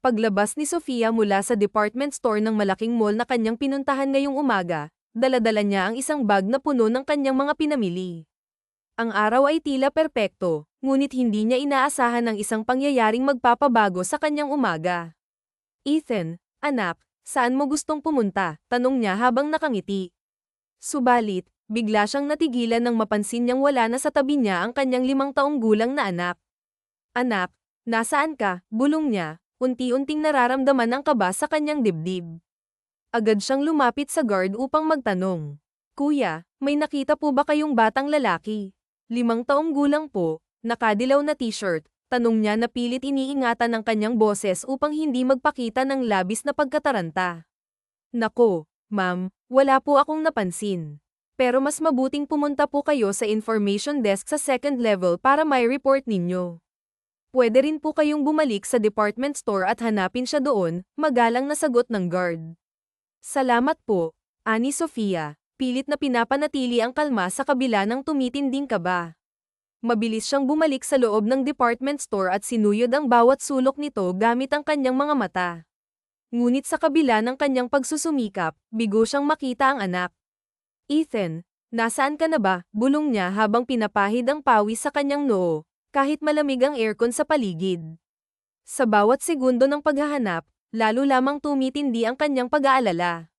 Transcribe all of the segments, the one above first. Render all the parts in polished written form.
Paglabas ni Sofia mula sa department store ng malaking mall na kanyang pinuntahan ngayong umaga, dala-dala niya ang isang bag na puno ng kanyang mga pinamili. Ang araw ay tila perpekto, ngunit hindi niya inaasahan ang isang pangyayaring magpapabago sa kanyang umaga. Ethan, anak, saan mo gustong pumunta? Tanong niya habang nakangiti. Subalit, bigla siyang natigilan nang mapansin niyang wala na sa tabi niya ang kanyang 5 taong gulang na anak. Anak, nasaan ka? Bulong niya, unti-unting nararamdaman ang kaba sa kanyang dibdib. Agad siyang lumapit sa guard upang magtanong. Kuya, may nakita po ba kayong batang lalaki? 5 taong gulang po, nakadilaw na t-shirt, tanong niya na pilit iniingatan ng kanyang boses upang hindi magpakita ng labis na pagkataranta. Nako, ma'am, wala po akong napansin. Pero mas mabuting pumunta po kayo sa information desk sa second level para may report ninyo. Pwede rin po kayong bumalik sa department store at hanapin siya doon, magalang na sagot ng guard. Salamat po, ani Sofia, pilit na pinapanatili ang kalma sa kabila ng tumitinding kaba. Mabilis siyang bumalik sa loob ng department store at sinuyod ang bawat sulok nito gamit ang kanyang mga mata. Ngunit sa kabila ng kanyang pagsusumikap, bigo siyang makita ang anak. Ethan, nasaan ka na ba? Bulong niya habang pinapahid ang pawis sa kanyang noo, kahit malamig ang aircon sa paligid. Sa bawat segundo ng paghahanap, lalo lamang tumitindi ang kanyang pag-aalala.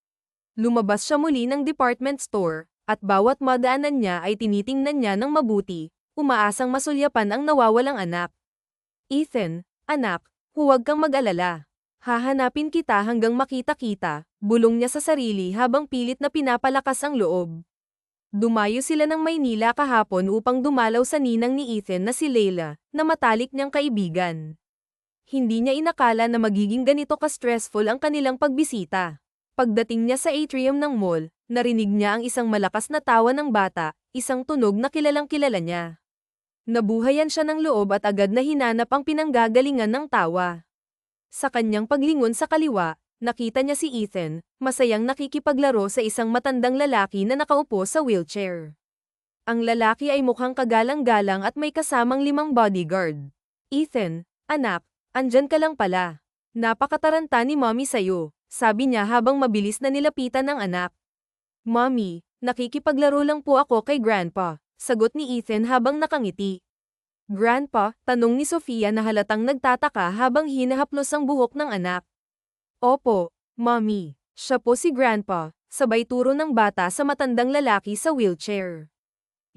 Lumabas siya muli ng department store, at bawat madaanan niya ay tinitingnan niya ng mabuti, umaasang masulyapan ang nawawalang anak. Ethan, anak, huwag kang mag-alala. Hahanapin kita hanggang makita kita, bulong niya sa sarili habang pilit na pinapalakas ang loob. Dumayo sila ng Maynila kahapon upang dumalaw sa ninang ni Ethan na si Leila, na matalik niyang kaibigan. Hindi niya inakala na magiging ganito ka-stressful ang kanilang pagbisita. Pagdating niya sa atrium ng mall, narinig niya ang isang malakas na tawa ng bata, isang tunog na kilalang-kilala niya. Nabuhayan siya ng loob at agad na hinanap ang pinanggagalingan ng tawa. Sa kanyang paglingon sa kaliwa, nakita niya si Ethan, masayang nakikipaglaro sa isang matandang lalaki na nakaupo sa wheelchair. Ang lalaki ay mukhang kagalang-galang at may kasamang 5 bodyguard. Ethan, anak, andyan ka lang pala. Napakataranta ni Mommy sa'yo, sabi niya habang mabilis na nilapitan ng anak. Mommy, nakikipaglaro lang po ako kay Grandpa, sagot ni Ethan habang nakangiti. Grandpa, tanong ni Sofia na halatang nagtataka habang hinahaplos ang buhok ng anak. Opo, Mommy, siya po si Grandpa, sabay turo ng bata sa matandang lalaki sa wheelchair.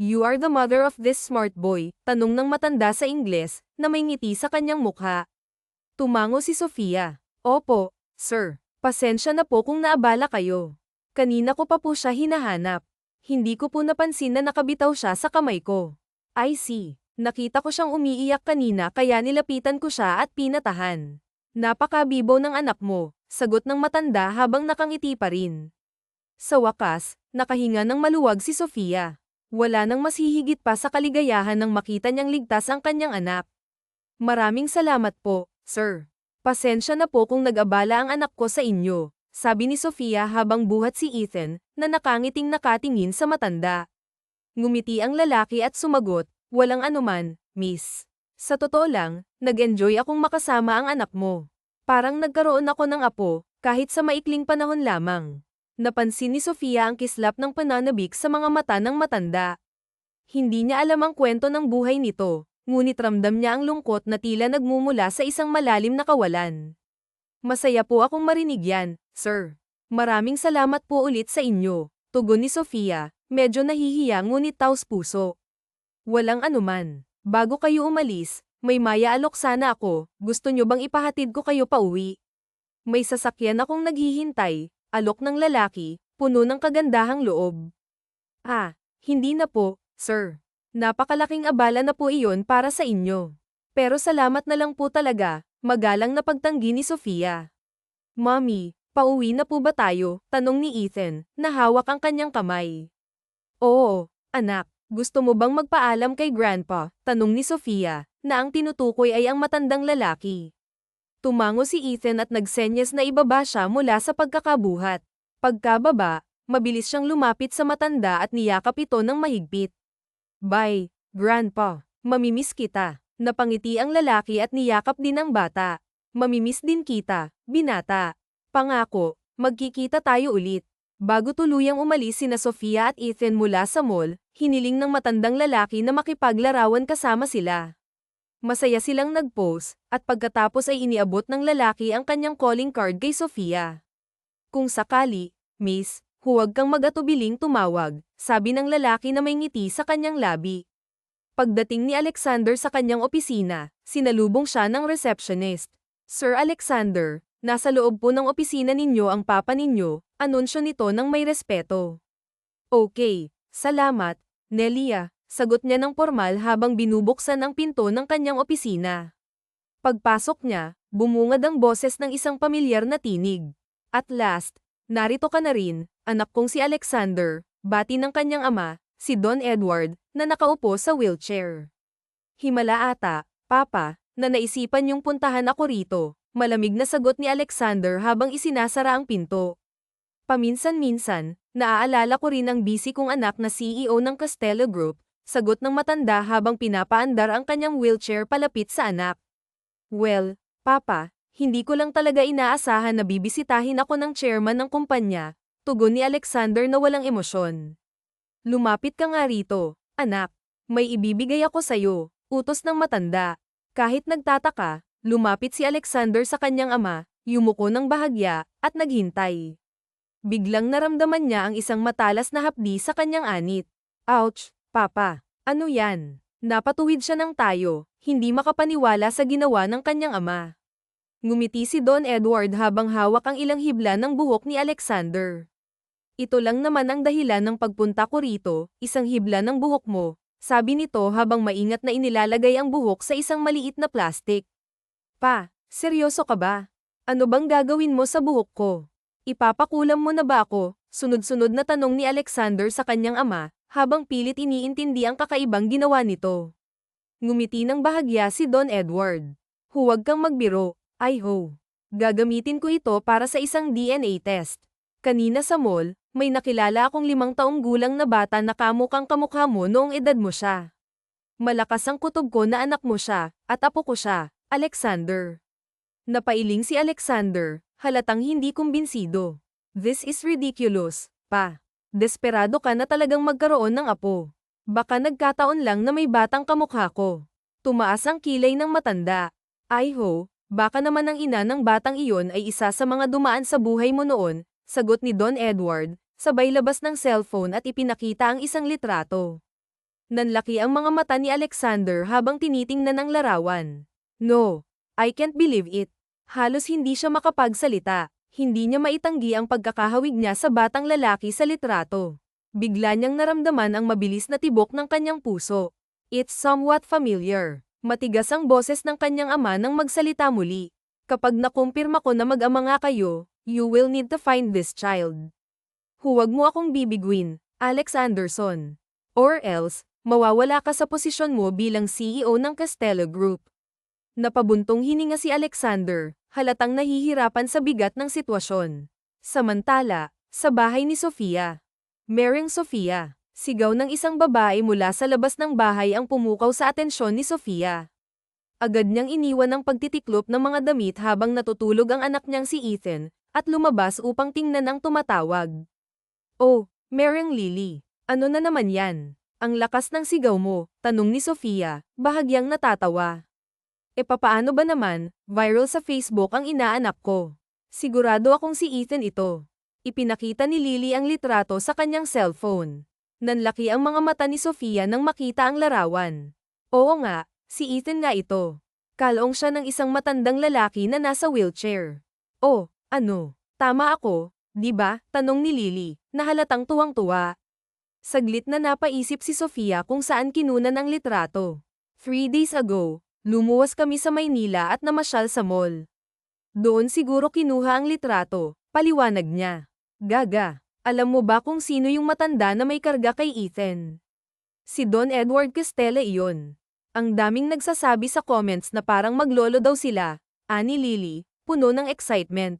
You are the mother of this smart boy, tanong ng matanda sa Ingles, na may ngiti sa kanyang mukha. Tumango si Sofia. Opo, sir, pasensya na po kung naabala kayo. Kanina ko pa po siya hinahanap. Hindi ko po napansin na nakabitaw siya sa kamay ko. I see, nakita ko siyang umiiyak kanina kaya nilapitan ko siya at pinatahan. Napakabibo ng anak mo, sagot ng matanda habang nakangiti pa rin. Sa wakas, nakahinga ng maluwag si Sofia. Wala nang mas hihigit pa sa kaligayahan nang makita niyang ligtas ang kanyang anak. Maraming salamat po, sir. Pasensya na po kung nag-abala ang anak ko sa inyo, sabi ni Sofia habang buhat si Ethan, na nakangiting nakatingin sa matanda. Ngumiti ang lalaki at sumagot, walang anuman, miss. Sa totoo lang, nag-enjoy akong makasama ang anak mo. Parang nagkaroon ako ng apo, kahit sa maikling panahon lamang. Napansin ni Sofia ang kislap ng pananabik sa mga mata ng matanda. Hindi niya alam ang kwento ng buhay nito, ngunit ramdam niya ang lungkot na tila nagmumula sa isang malalim na kawalan. Masaya po akong marinig yan, sir. Maraming salamat po ulit sa inyo, tugon ni Sofia, medyo nahihiya ngunit taos puso. Walang anuman. Bago kayo umalis, may maya-alok sana ako, gusto nyo bang ipahatid ko kayo pauwi? May sasakyan akong naghihintay, alok ng lalaki, puno ng kagandahang loob. Ah, hindi na po, sir. Napakalaking abala na po iyon para sa inyo. Pero salamat na lang po talaga, magalang na pagtanggi ni Sofia. Mommy, pauwi na po ba tayo? Tanong ni Ethan, na hawak ang kanyang kamay. Oo, anak. Gusto mo bang magpaalam kay Grandpa? Tanong ni Sofia, na ang tinutukoy ay ang matandang lalaki. Tumango si Ethan at nagsenyas na ibaba siya mula sa pagkakabuhat. Pagkababa, mabilis siyang lumapit sa matanda at niyakap ito ng mahigpit. Bye, Grandpa. Mamimiss kita. Napangiti ang lalaki at niyakap din ang bata. Mamimiss din kita, binata. Pangako, magkikita tayo ulit. Bago tuluyang umalis sina Sofia at Ethan mula sa mall, hiniling ng matandang lalaki na makipaglarawan kasama sila. Masaya silang nag-pose, at pagkatapos ay iniabot ng lalaki ang kanyang calling card kay Sofia. Kung sakali, Miss, huwag kang mag-atubiling tumawag, sabi ng lalaki na may ngiti sa kanyang labi. Pagdating ni Alexander sa kanyang opisina, sinalubong siya ng receptionist. Sir Alexander, nasa loob po ng opisina ninyo ang papa ninyo, anunsyo nito ng may respeto. Okay, salamat, Nelia, sagot niya ng formal habang binubuksan ang pinto ng kanyang opisina. Pagpasok niya, bumungad ang boses ng isang pamilyar na tinig. At last, narito ka na rin, anak kong si Alexander, bati ng kanyang ama, si Don Edward, na nakaupo sa wheelchair. Himala ata, Papa, na naisipan yung puntahan ako rito, malamig na sagot ni Alexander habang isinasara ang pinto. Paminsan-minsan, naaalala ko rin ang busy kong anak na CEO ng Castello Group, sagot ng matanda habang pinapaandar ang kanyang wheelchair palapit sa anak. Well, Papa, hindi ko lang talaga inaasahan na bibisitahin ako ng chairman ng kumpanya, tugon ni Alexander na walang emosyon. Lumapit ka nga rito, anak. May ibibigay ako sa'yo, utos ng matanda. Kahit nagtataka, lumapit si Alexander sa kanyang ama, yumuko ng bahagya, at naghintay. Biglang naramdaman niya ang isang matalas na hapdi sa kanyang anit. Ouch, Papa. Ano yan? Napatuwid siya ng tayo, hindi makapaniwala sa ginawa ng kanyang ama. Ngumiti si Don Edward habang hawak ang ilang hibla ng buhok ni Alexander. Ito lang naman ang dahilan ng pagpunta ko rito, isang hibla ng buhok mo, sabi nito habang maingat na inilalagay ang buhok sa isang maliit na plastik. Pa, seryoso ka ba? Ano bang gagawin mo sa buhok ko? Ipapakulam mo na ba ako? Sunod-sunod na tanong ni Alexander sa kanyang ama, habang pilit iniintindi ang kakaibang ginawa nito. Ngumiti ng bahagya si Don Edward. Huwag kang magbiro, ay ho. Gagamitin ko ito para sa isang DNA test. Kanina sa mall, may nakilala akong 5 taong gulang na bata na kamukhang kamukha mo noong edad mo siya. Malakas ang kutob ko na anak mo siya, at apo ko siya, Alexander. Napailing si Alexander, halatang hindi kumbinsido. This is ridiculous, pa. Desperado ka na talagang magkaroon ng apo. Baka nagkataon lang na may batang kamukha ko. Tumaas ang kilay ng matanda. Ay ho, baka naman ang ina ng batang iyon ay isa sa mga dumaan sa buhay mo noon, sagot ni Don Edward, sabay labas ng cellphone at ipinakita ang isang litrato. Nanlaki ang mga mata ni Alexander habang tinitingnan ang larawan. No, I can't believe it. Halos hindi siya makapagsalita. Hindi niya maitanggi ang pagkakahawig niya sa batang lalaki sa litrato. Bigla niyang naramdaman ang mabilis na tibok ng kanyang puso. It's somewhat familiar. Matigas ang boses ng kanyang ama nang magsalita muli. Kapag nakumpirma ko na mag-ama nga kayo, you will need to find this child. Huwag mo akong bibiguin, Alex Anderson. Or else, mawawala ka sa posisyon mo bilang CEO ng Castello Group. Napabuntong hininga si Alexander, halatang nahihirapan sa bigat ng sitwasyon. Samantala, sa bahay ni Sofia. Mereng Sofia, sigaw ng isang babae mula sa labas ng bahay ang pumukaw sa atensyon ni Sofia. Agad niyang iniwan ang pagtitiklop ng mga damit habang natutulog ang anak niyang si Ethan, at lumabas upang tingnan ang tumatawag. Oh, Mereng Lily, ano na naman yan? Ang lakas ng sigaw mo, tanong ni Sofia, bahagyang natatawa. E papaano ba naman, viral sa Facebook ang inaanak ko. Sigurado akong si Ethan ito. Ipinakita ni Lily ang litrato sa kanyang cellphone. Nanlaki ang mga mata ni Sofia nang makita ang larawan. Oo nga, si Ethan nga ito. Kalong siya ng isang matandang lalaki na nasa wheelchair. Oh, ano? Tama ako, di ba? Tanong ni Lily, na halatang tuwang-tuwa. Saglit na napaisip si Sofia kung saan kinunan ang litrato. 3 days ago, lumuwas kami sa Maynila at namasyal sa mall. Doon siguro kinuha ang litrato, paliwanag niya. Gaga, alam mo ba kung sino yung matanda na may karga kay Ethan? Si Don Edward Castella iyon. Ang daming nagsasabi sa comments na parang maglolo daw sila, ani Lily, puno ng excitement.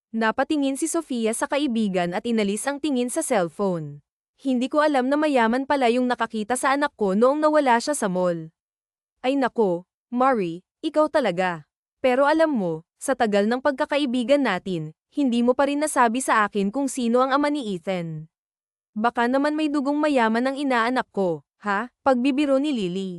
Napatingin si Sofia sa kaibigan at inalis ang tingin sa cellphone. Hindi ko alam na mayaman pala yung nakakita sa anak ko noong nawala siya sa mall. Ay nako, Mari, ikaw talaga. Pero alam mo, sa tagal ng pagkakaibigan natin, hindi mo pa rin nasabi sa akin kung sino ang ama ni Ethan. Baka naman may dugong mayaman ang inaanak ko, ha? Pagbibiro ni Lily.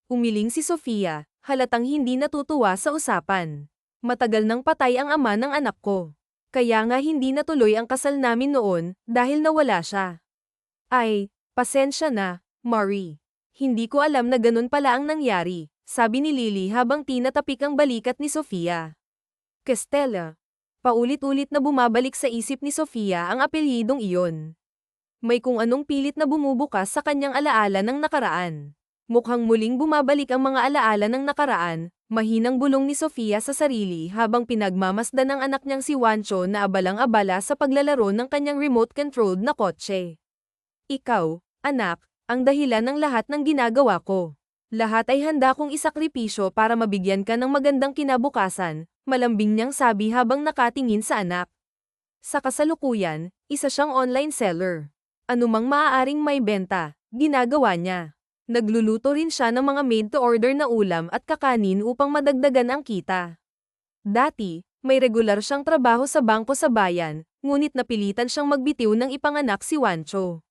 Umiling si Sofia, halatang hindi natutuwa sa usapan. Matagal nang patay ang ama ng anak ko. Kaya nga hindi natuloy ang kasal namin noon, dahil nawala siya. Ay, pasensya na, Marie. Hindi ko alam na ganun pala ang nangyari, sabi ni Lily habang tinatapik ang balikat ni Sofia. Castella. Paulit-ulit na bumabalik sa isip ni Sofia ang apelyidong iyon. May kung anong pilit na bumubukas sa kanyang alaala ng nakaraan. Mukhang muling bumabalik ang mga alaala ng nakaraan, mahinang bulong ni Sofia sa sarili habang pinagmamasdan ng anak niyang si Juancho na abalang-abala sa paglalaro ng kanyang remote-controlled na kotse. Ikaw, anak, ang dahilan ng lahat ng ginagawa ko. Lahat ay handa kong isakripisyo para mabigyan ka ng magandang kinabukasan, malambing niyang sabi habang nakatingin sa anak. Sa kasalukuyan, isa siyang online seller. Anumang maaaring may benta, ginagawa niya. Nagluluto rin siya ng mga made-to-order na ulam at kakanin upang madagdagan ang kita. Dati, may regular siyang trabaho sa bangko sa bayan, ngunit napilitan siyang magbitiw ng ipanganak si Juancho.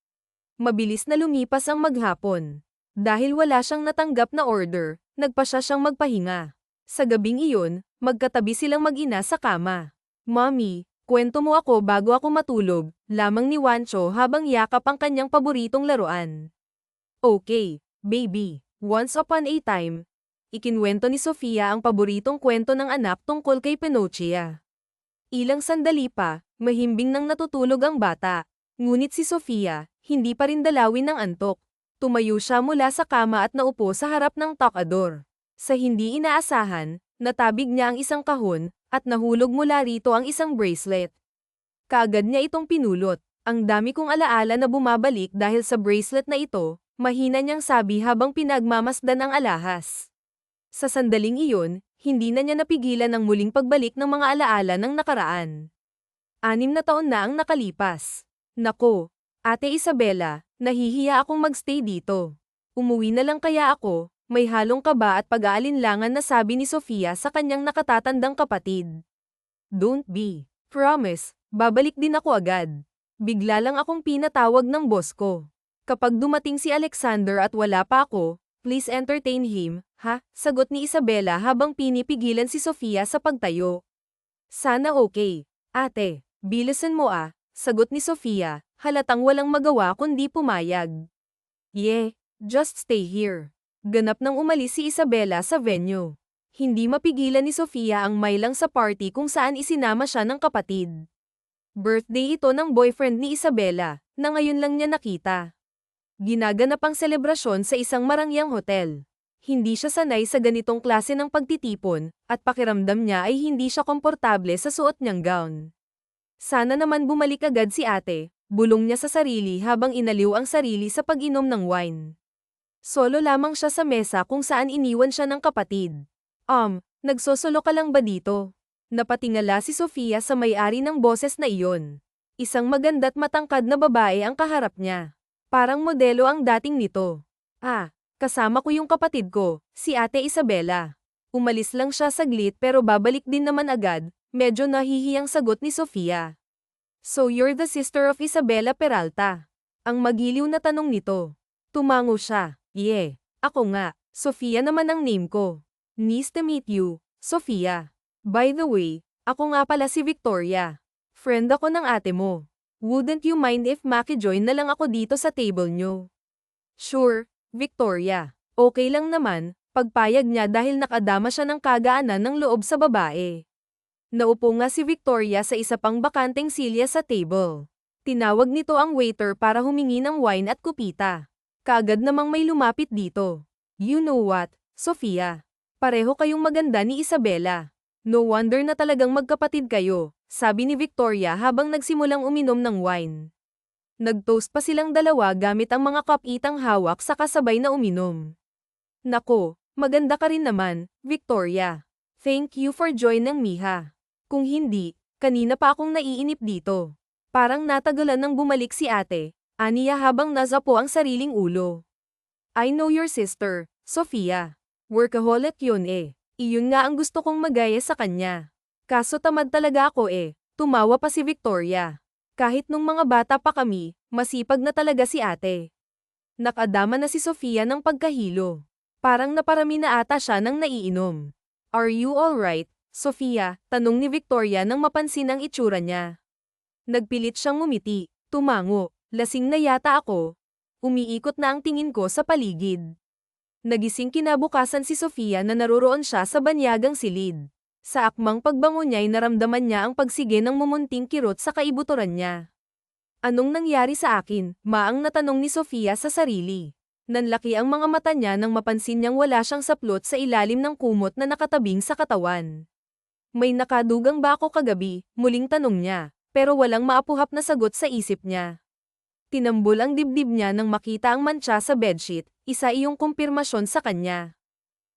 Mabilis na lumipas ang maghapon. Dahil wala siyang natanggap na order, nagpasya siyang magpahinga. Sa gabing iyon, magkatabi silang mag-ina sa kama. Mommy, kwento mo ako bago ako matulog, lamang ni Juancho habang yakap ang kanyang paboritong laruan. Okay, baby. Once upon a time, ikinwento ni Sofia ang paboritong kwento ng anak tungkol kay Pinocchio. Ilang sandali pa, mahimbing nang natutulog ang bata. Ngunit si Sofia, hindi pa rin dalawin ng antok. Tumayo siya mula sa kama at naupo sa harap ng tokador. Sa hindi inaasahan, natabig niya ang isang kahon, at nahulog mula rito ang isang bracelet. Kaagad niya itong pinulot. Ang dami kong alaala na bumabalik dahil sa bracelet na ito, mahina niyang sabi habang pinagmamasdan ang alahas. Sa sandaling iyon, hindi na niya napigilan ang muling pagbalik ng mga alaala ng nakaraan. 6 na taon na ang nakalipas. Nako, Ate Isabela, nahihiya akong magstay dito. Umuwi na lang kaya ako, may halong kaba at pag-aalinlangan na sabi ni Sofia sa kanyang nakatatandang kapatid. Don't be. Promise, babalik din ako agad. Bigla lang akong pinatawag ng boss ko. Kapag dumating si Alexander at wala pa ako, please entertain him, ha? Sagot ni Isabela habang pinipigilan si Sofia sa pagtayo. Sana okay, ate, bilisan mo sagot ni Sofia, halatang walang magawa kundi pumayag. Yeah, just stay here. Ganap nang umalis si Isabela sa venue. Hindi mapigilan ni Sofia ang mailang sa party kung saan isinama siya ng kapatid. Birthday ito ng boyfriend ni Isabela, na ngayon lang niya nakita. Ginaganap ang selebrasyon sa isang marangyang hotel. Hindi siya sanay sa ganitong klase ng pagtitipon, at pakiramdam niya ay hindi siya komportable sa suot niyang gown. Sana naman bumalik agad si ate, bulong niya sa sarili habang inaliw ang sarili sa pag-inom ng wine. Solo lamang siya sa mesa kung saan iniwan siya ng kapatid. Nagsosolo ka lang ba dito? Napatingala si Sofia sa may-ari ng boses na iyon. Isang maganda't matangkad na babae ang kaharap niya. Parang modelo ang dating nito. Kasama ko yung kapatid ko, si Ate Isabela. Umalis lang siya saglit pero babalik din naman agad, medyo nahihiyang sagot ni Sofia. So you're the sister of Isabela Peralta? Ang magiliw na tanong nito. Tumango siya. Yeah, ako nga. Sofia naman ang name ko. Nice to meet you, Sofia. By the way, ako nga pala si Victoria. Friend ako ng ate mo. Wouldn't you mind if maki-join na lang ako dito sa table nyo? Sure, Victoria. Okay lang naman, pagpayag niya dahil nakadama siya ng kagaanan ng loob sa babae. Naupo nga si Victoria sa isa pang bakanteng silya sa table. Tinawag nito ang waiter para humingi ng wine at kupita. Kaagad namang may lumapit dito. You know what, Sofia? Pareho kayong maganda ni Isabela. No wonder na talagang magkapatid kayo, sabi ni Victoria habang nagsimulang uminom ng wine. Nag-toast pa silang dalawa gamit ang mga kapitang hawak sa kasabay na uminom. Nako, maganda ka rin naman, Victoria. Thank you for joining me ha. Kung hindi, kanina pa akong naiinip dito. Parang natagalan nang bumalik si ate, aniya habang nasapo ang sariling ulo. I know your sister, Sofia. Workaholic yun Iyon nga ang gusto kong magaya sa kanya. Kaso tamad talaga ako eh. Tumawa pa si Victoria. Kahit nung mga bata pa kami, masipag na talaga si ate. Nakadama na si Sofia ng pagkahilo. Parang naparami na ata siya ng naiinom. Are you alright, Sofia? Tanong ni Victoria nang mapansin ang itsura niya. Nagpilit siyang ngumiti. Tumango. Lasing na yata ako. Umiikot na ang tingin ko sa paligid. Nagising kinabukasan si Sofia na naroroon siya sa banyagang silid. Sa akmang pagbangon niya'y naramdaman niya ang pagsige ng mumunting kirot sa kaibuturan niya. Anong nangyari sa akin? Maang natanong ni Sofia sa sarili. Nanlaki ang mga mata niya nang mapansin niyang wala siyang saplot sa ilalim ng kumot na nakatabing sa katawan. May nakadugang ba ako kagabi? Muling tanong niya, pero walang maapuhap na sagot sa isip niya. Tinambol ang dibdib niya nang makita ang mantsa sa bedsheet, isa iyong kumpirmasyon sa kanya.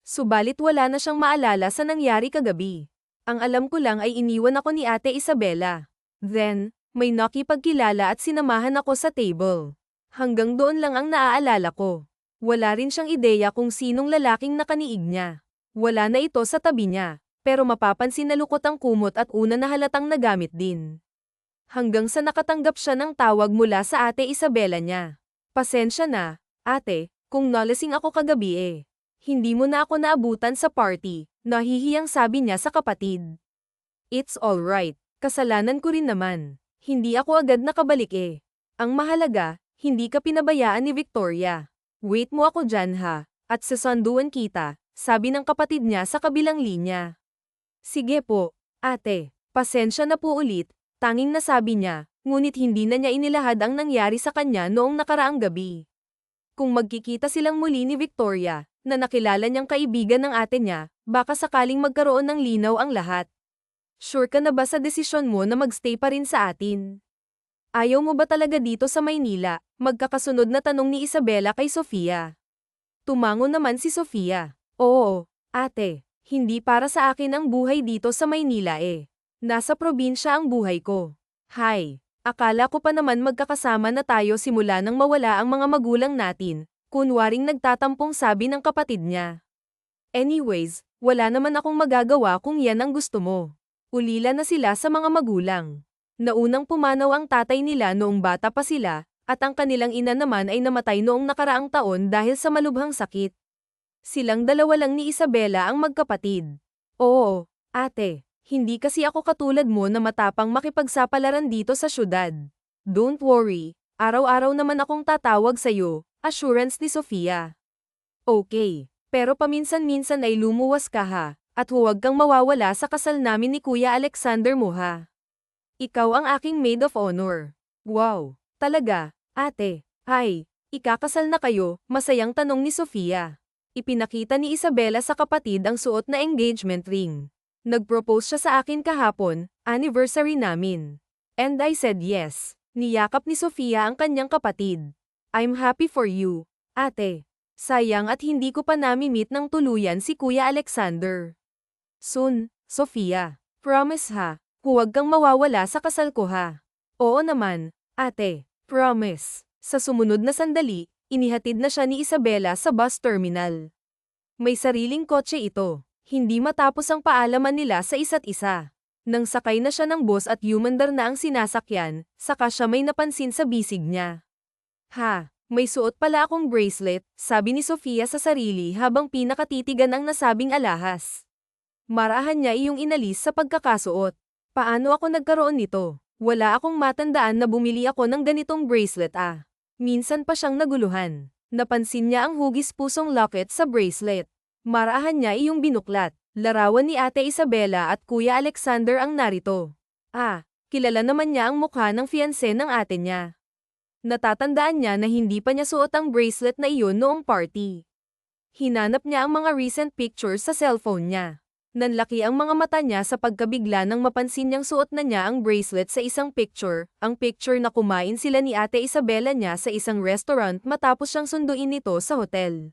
Subalit wala na siyang maalala sa nangyari kagabi. Ang alam ko lang ay iniwan ako ni Ate Isabela. Then, may nakipagkilala at sinamahan ako sa table. Hanggang doon lang ang naaalala ko. Wala rin siyang ideya kung sinong lalaking nakaniig niya. Wala na ito sa tabi niya, pero mapapansin na lukot ang kumot at una na halatang nagamit din. Hanggang sa nakatanggap siya ng tawag mula sa Ate Isabela niya. Pasensya na, ate, kung nalasing ako kagabi eh. Hindi mo na ako naabutan sa party, nahihiyang sabi niya sa kapatid. It's alright, kasalanan ko rin naman. Hindi ako agad nakabalik eh. Ang mahalaga, hindi ka pinabayaan ni Victoria. Wait mo ako dyan ha, at sasanduan kita, sabi ng kapatid niya sa kabilang linya. Sige po, ate, pasensya na po ulit, tanging nasabi niya, ngunit hindi na niya inilahad ang nangyari sa kanya noong nakaraang gabi. Kung magkikita silang muli ni Victoria, na nakilala niyang kaibigan ng ate niya, baka sakaling magkaroon ng linaw ang lahat. Sure ka na ba sa desisyon mo na magstay pa rin sa atin? Ayaw mo ba talaga dito sa Maynila? Magkakasunod na tanong ni Isabela kay Sofia. Tumango naman si Sofia. Oo, ate, hindi para sa akin ang buhay dito sa Maynila eh. Nasa probinsya ang buhay ko. Hay, akala ko pa naman magkakasama na tayo simula nang mawala ang mga magulang natin. Kunwaring nagtatampong sabi ng kapatid niya. Anyways, wala naman akong magagawa kung yan ang gusto mo. Ulila na sila sa mga magulang. Naunang pumanaw ang tatay nila noong bata pa sila, at ang kanilang ina naman ay namatay noong nakaraang taon dahil sa malubhang sakit. Silang dalawa lang ni Isabela ang magkapatid. Oo, ate, hindi kasi ako katulad mo na matapang makipagsapalaran dito sa syudad. Don't worry, araw-araw naman akong tatawag sa'yo. Assurance ni Sofia. Okay, pero paminsan-minsan ay lumuwas ka ha, at huwag kang mawawala sa kasal namin ni Kuya Alexander mo ha. Ikaw ang aking maid of honor. Wow, talaga, ate, ay, ikakasal na kayo, masayang tanong ni Sofia. Ipinakita ni Isabela sa kapatid ang suot na engagement ring. Nag-propose siya sa akin kahapon, anniversary namin. And I said yes. Niyakap ni Sofia ang kanyang kapatid. I'm happy for you, ate. Sayang at hindi ko pa nami-meet ng tuluyan si Kuya Alexander. Soon, Sofia. Promise ha, huwag kang mawawala sa kasal ko ha. Oo naman, ate. Promise. Sa sumunod na sandali, inihatid na siya ni Isabela sa bus terminal. May sariling kotse ito. Hindi matapos ang paalaman nila sa isa't isa. Nang sakay na siya ng bus at humandar na ang sinasakyan, saka siya may napansin sa bisig niya. Ha, may suot pala akong bracelet, sabi ni Sofia sa sarili habang pinakatitigan ang nasabing alahas. Marahan niya iyong inalis sa pagkakasuot. Paano ako nagkaroon nito? Wala akong matandaan na bumili ako ng ganitong bracelet ah. Minsan pa siyang naguluhan. Napansin niya ang hugis pusong locket sa bracelet. Marahan niya iyong binuklat. Larawan ni Ate Isabela at Kuya Alexander ang narito. Ah, kilala naman niya ang mukha ng fiancé ng ate niya. Natatandaan niya na hindi pa niya suot ang bracelet na iyon noong party. Hinanap niya ang mga recent pictures sa cellphone niya. Nanlaki ang mga mata niya sa pagkabigla nang mapansin niyang suot na niya ang bracelet sa isang picture, ang picture na kumain sila ni Ate Isabela niya sa isang restaurant matapos siyang sunduin nito sa hotel.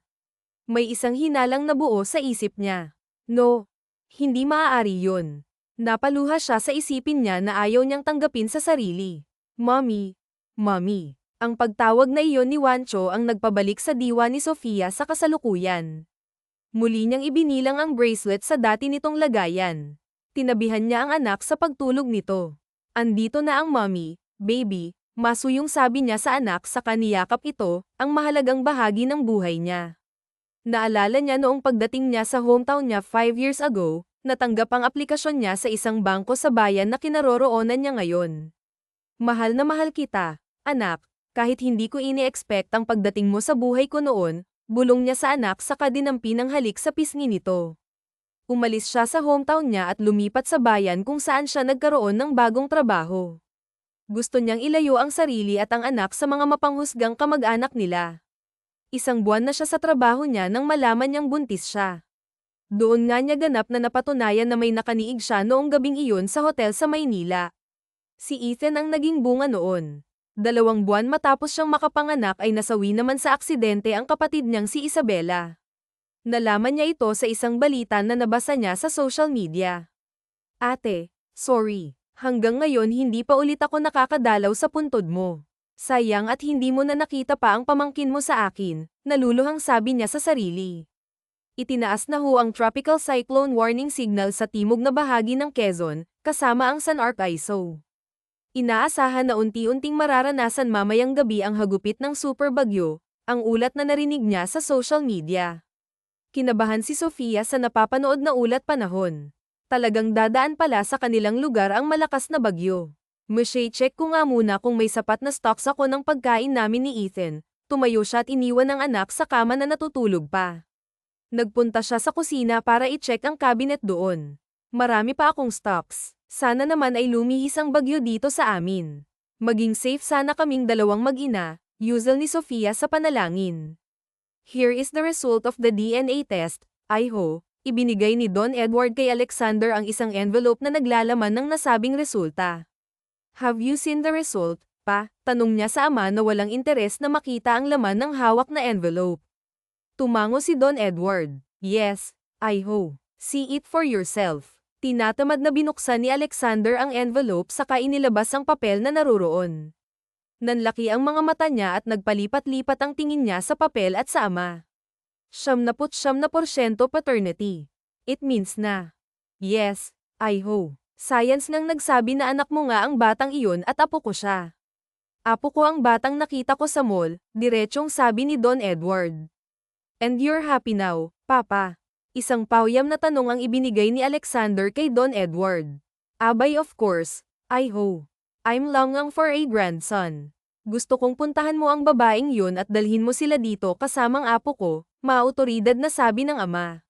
May isang hinalang na buo sa isip niya. No, hindi maaari yun. Napaluha siya sa isipin niya na ayaw niyang tanggapin sa sarili. Mommy, Mommy. Ang pagtawag na iyon ni Wancho ang nagpabalik sa diwa ni Sofia sa kasalukuyan. Muli niyang ibinilang ang bracelet sa dati nitong lagayan. Tinabihan niya ang anak sa pagtulog nito. Andito na ang mommy, baby, masuyong sabi niya sa anak sa kaniyakap ito, ang mahalagang bahagi ng buhay niya. Naalala niya noong pagdating niya sa hometown niya 5 years ago, natanggap ang aplikasyon niya sa isang bangko sa bayan na kinaroroonan niya ngayon. Mahal na mahal kita, anak, kahit hindi ko ini-expect ang pagdating mo sa buhay ko noon, bulong niya sa anak sa kadinampi ng halik sa pisngi nito. Umalis siya sa hometown niya at lumipat sa bayan kung saan siya nagkaroon ng bagong trabaho. Gusto niyang ilayo ang sarili at ang anak sa mga mapanghusgang kamag-anak nila. Isang buwan na siya sa trabaho niya nang malaman niyang buntis siya. Doon nga niya ganap na napatunayan na may nakaniig siya noong gabing iyon sa hotel sa Maynila. Si Ethan ang naging bunga noon. 2 buwan matapos siyang makapanganak ay nasawi naman sa aksidente ang kapatid niyang si Isabella. Nalaman niya ito sa isang balita na nabasa niya sa social media. Ate, sorry. Hanggang ngayon hindi pa ulit ako nakakadalaw sa puntod mo. Sayang at hindi mo na nakita pa ang pamangkin mo sa akin, naluluhang sabi niya sa sarili. Itinaas na ho ang tropical cyclone warning signal sa timog na bahagi ng Quezon, kasama ang San Arcaiso. Inaasahan na unti-unting mararanasan mamayang gabi ang hagupit ng super bagyo, ang ulat na narinig niya sa social media. Kinabahan si Sofia sa napapanood na ulat panahon. Talagang dadaan pala sa kanilang lugar ang malakas na bagyo. Check ko nga muna kung may sapat na stocks ako ng pagkain namin ni Ethan. Tumayo siya at iniwan ang anak sa kama na natutulog pa. Nagpunta siya sa kusina para i-check ang cabinet doon. Marami pa akong stocks. Sana naman ay lumihis ang bagyo dito sa amin. Maging safe sana kaming dalawang mag-ina, Yuzel ni Sofia sa panalangin. Here is the result of the DNA test, Iho. Ibinigay ni Don Edward kay Alexander ang isang envelope na naglalaman ng nasabing resulta. Have you seen the result, pa? Tanong niya sa ama na walang interes na makita ang laman ng hawak na envelope. Tumango si Don Edward. Yes, Iho. See it for yourself. Tinatamad na binuksan ni Alexander ang envelope saka inilabas ang papel na naruroon. Nanlaki ang mga mata niya at nagpalipat-lipat ang tingin niya sa papel at sa ama. 79% paternity. It means na. Yes, Iho. Science ngang nagsabi na anak mo nga ang batang iyon at apo ko siya. Apo ko ang batang nakita ko sa mall, diretsong sabi ni Don Edward. And you're happy now, Papa? Isang pawyam na tanong ang ibinigay ni Alexander kay Don Edward. Abay of course, Iho. I'm longing for a grandson. Gusto kong puntahan mo ang babaeng yun at dalhin mo sila dito kasamang apo ko, maautoridad na sabi ng ama.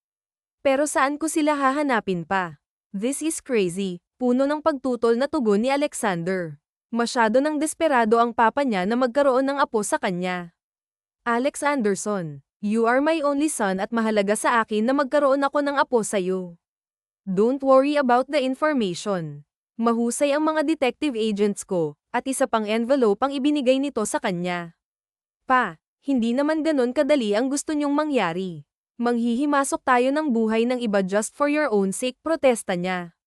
Pero saan ko sila hahanapin pa? This is crazy, puno ng pagtutol na tugon ni Alexander. Masyado nang desperado ang papa niya na magkaroon ng apo sa kanya. Alex Anderson, you are my only son at mahalaga sa akin na magkaroon ako ng apo sa'yo. Don't worry about the information. Mahusay ang mga detective agents ko, at isa pang envelope ang ibinigay nito sa kanya. Pa, hindi naman ganon kadali ang gusto niyong mangyari. Manghihimasok tayo ng buhay ng iba just for your own sake, protesta niya.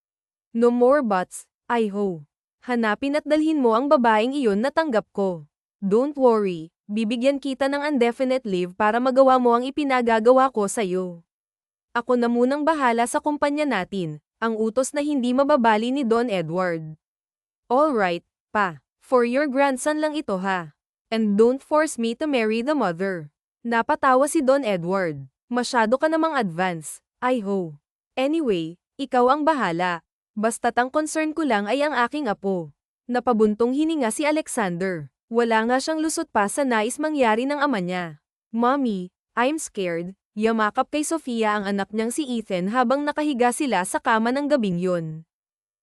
No more buts, Iho. Hanapin at dalhin mo ang babaeng iyon na tanggap ko. Don't worry, bibigyan kita ng indefinite leave para magawa mo ang ipinagagawa ko sa'yo. Ako na munang bahala sa kumpanya natin, ang utos na hindi mababali ni Don Edward. Alright, pa, for your grandson lang ito ha. And don't force me to marry the mother. Napatawa si Don Edward. Masyado ka namang advance, Iho. Anyway, ikaw ang bahala. Basta't ang concern ko lang ay ang aking apo. Napabuntong hininga si Alexander. Wala nga siyang lusot pa sa nais mangyari ng ama niya. Mommy, I'm scared. Yamakap kay Sofia ang anak niyang si Ethan habang nakahiga sila sa kama ng gabing yun.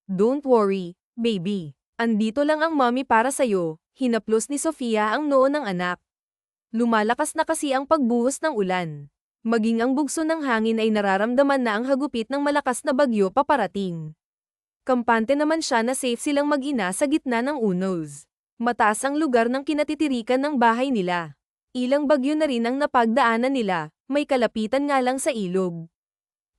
Don't worry, baby. Andito lang ang mommy para sa'yo. Hinaplos ni Sofia ang noo ng anak. Lumalakas na kasi ang pagbuhos ng ulan. Maging ang bugso ng hangin ay nararamdaman na ang hagupit ng malakas na bagyo paparating. Kampante naman siya na safe silang mag-ina sa gitna ng unos. Mataas ang lugar ng kinatitirikan ng bahay nila. Ilang bagyo na rin ang napagdaanan nila, may kalapitan nga lang sa ilog.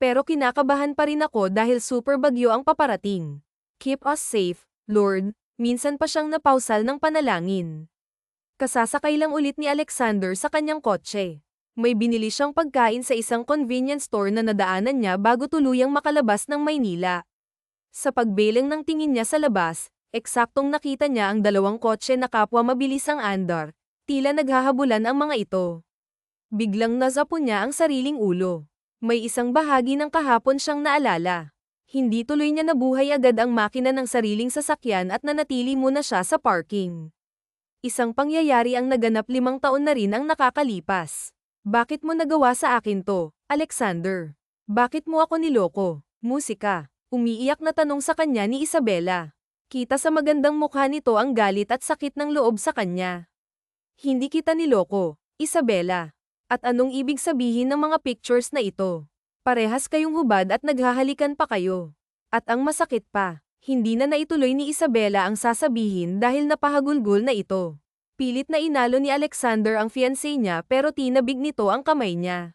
Pero kinakabahan pa rin ako dahil super bagyo ang paparating. Keep us safe, Lord. Minsan pa siyang napausal ng panalangin. Kasasakay lang ulit ni Alexander sa kanyang kotse. May binili siyang pagkain sa isang convenience store na nadaanan niya bago tuluyang makalabas ng Maynila. Sa pagbeling ng tingin niya sa labas, eksaktong nakita niya ang dalawang kotse na kapwa mabilis ang andar, tila naghahabulan ang mga ito. Biglang nazapo niya ang sariling ulo. May isang bahagi ng kahapon siyang naalala. Hindi tuloy niya nabuhay agad ang makina ng sariling sasakyan at nanatili muna siya sa parking. Isang pangyayari ang naganap 5 taon na rin ang nakakalipas. Bakit mo nagawa sa akin to, Alexander? Bakit mo ako niloko? Musika. Umiiyak na tanong sa kanya ni Isabela. Kita sa magandang mukha nito ang galit at sakit ng loob sa kanya. Hindi kita niloko, Isabela. At anong ibig sabihin ng mga pictures na ito? Parehas kayong hubad at naghahalikan pa kayo. At ang masakit pa, hindi na naituloy ni Isabela ang sasabihin dahil napahagulgol na ito. Pilit na inalo ni Alexander ang fiancé niya pero tinabig nito ang kamay niya.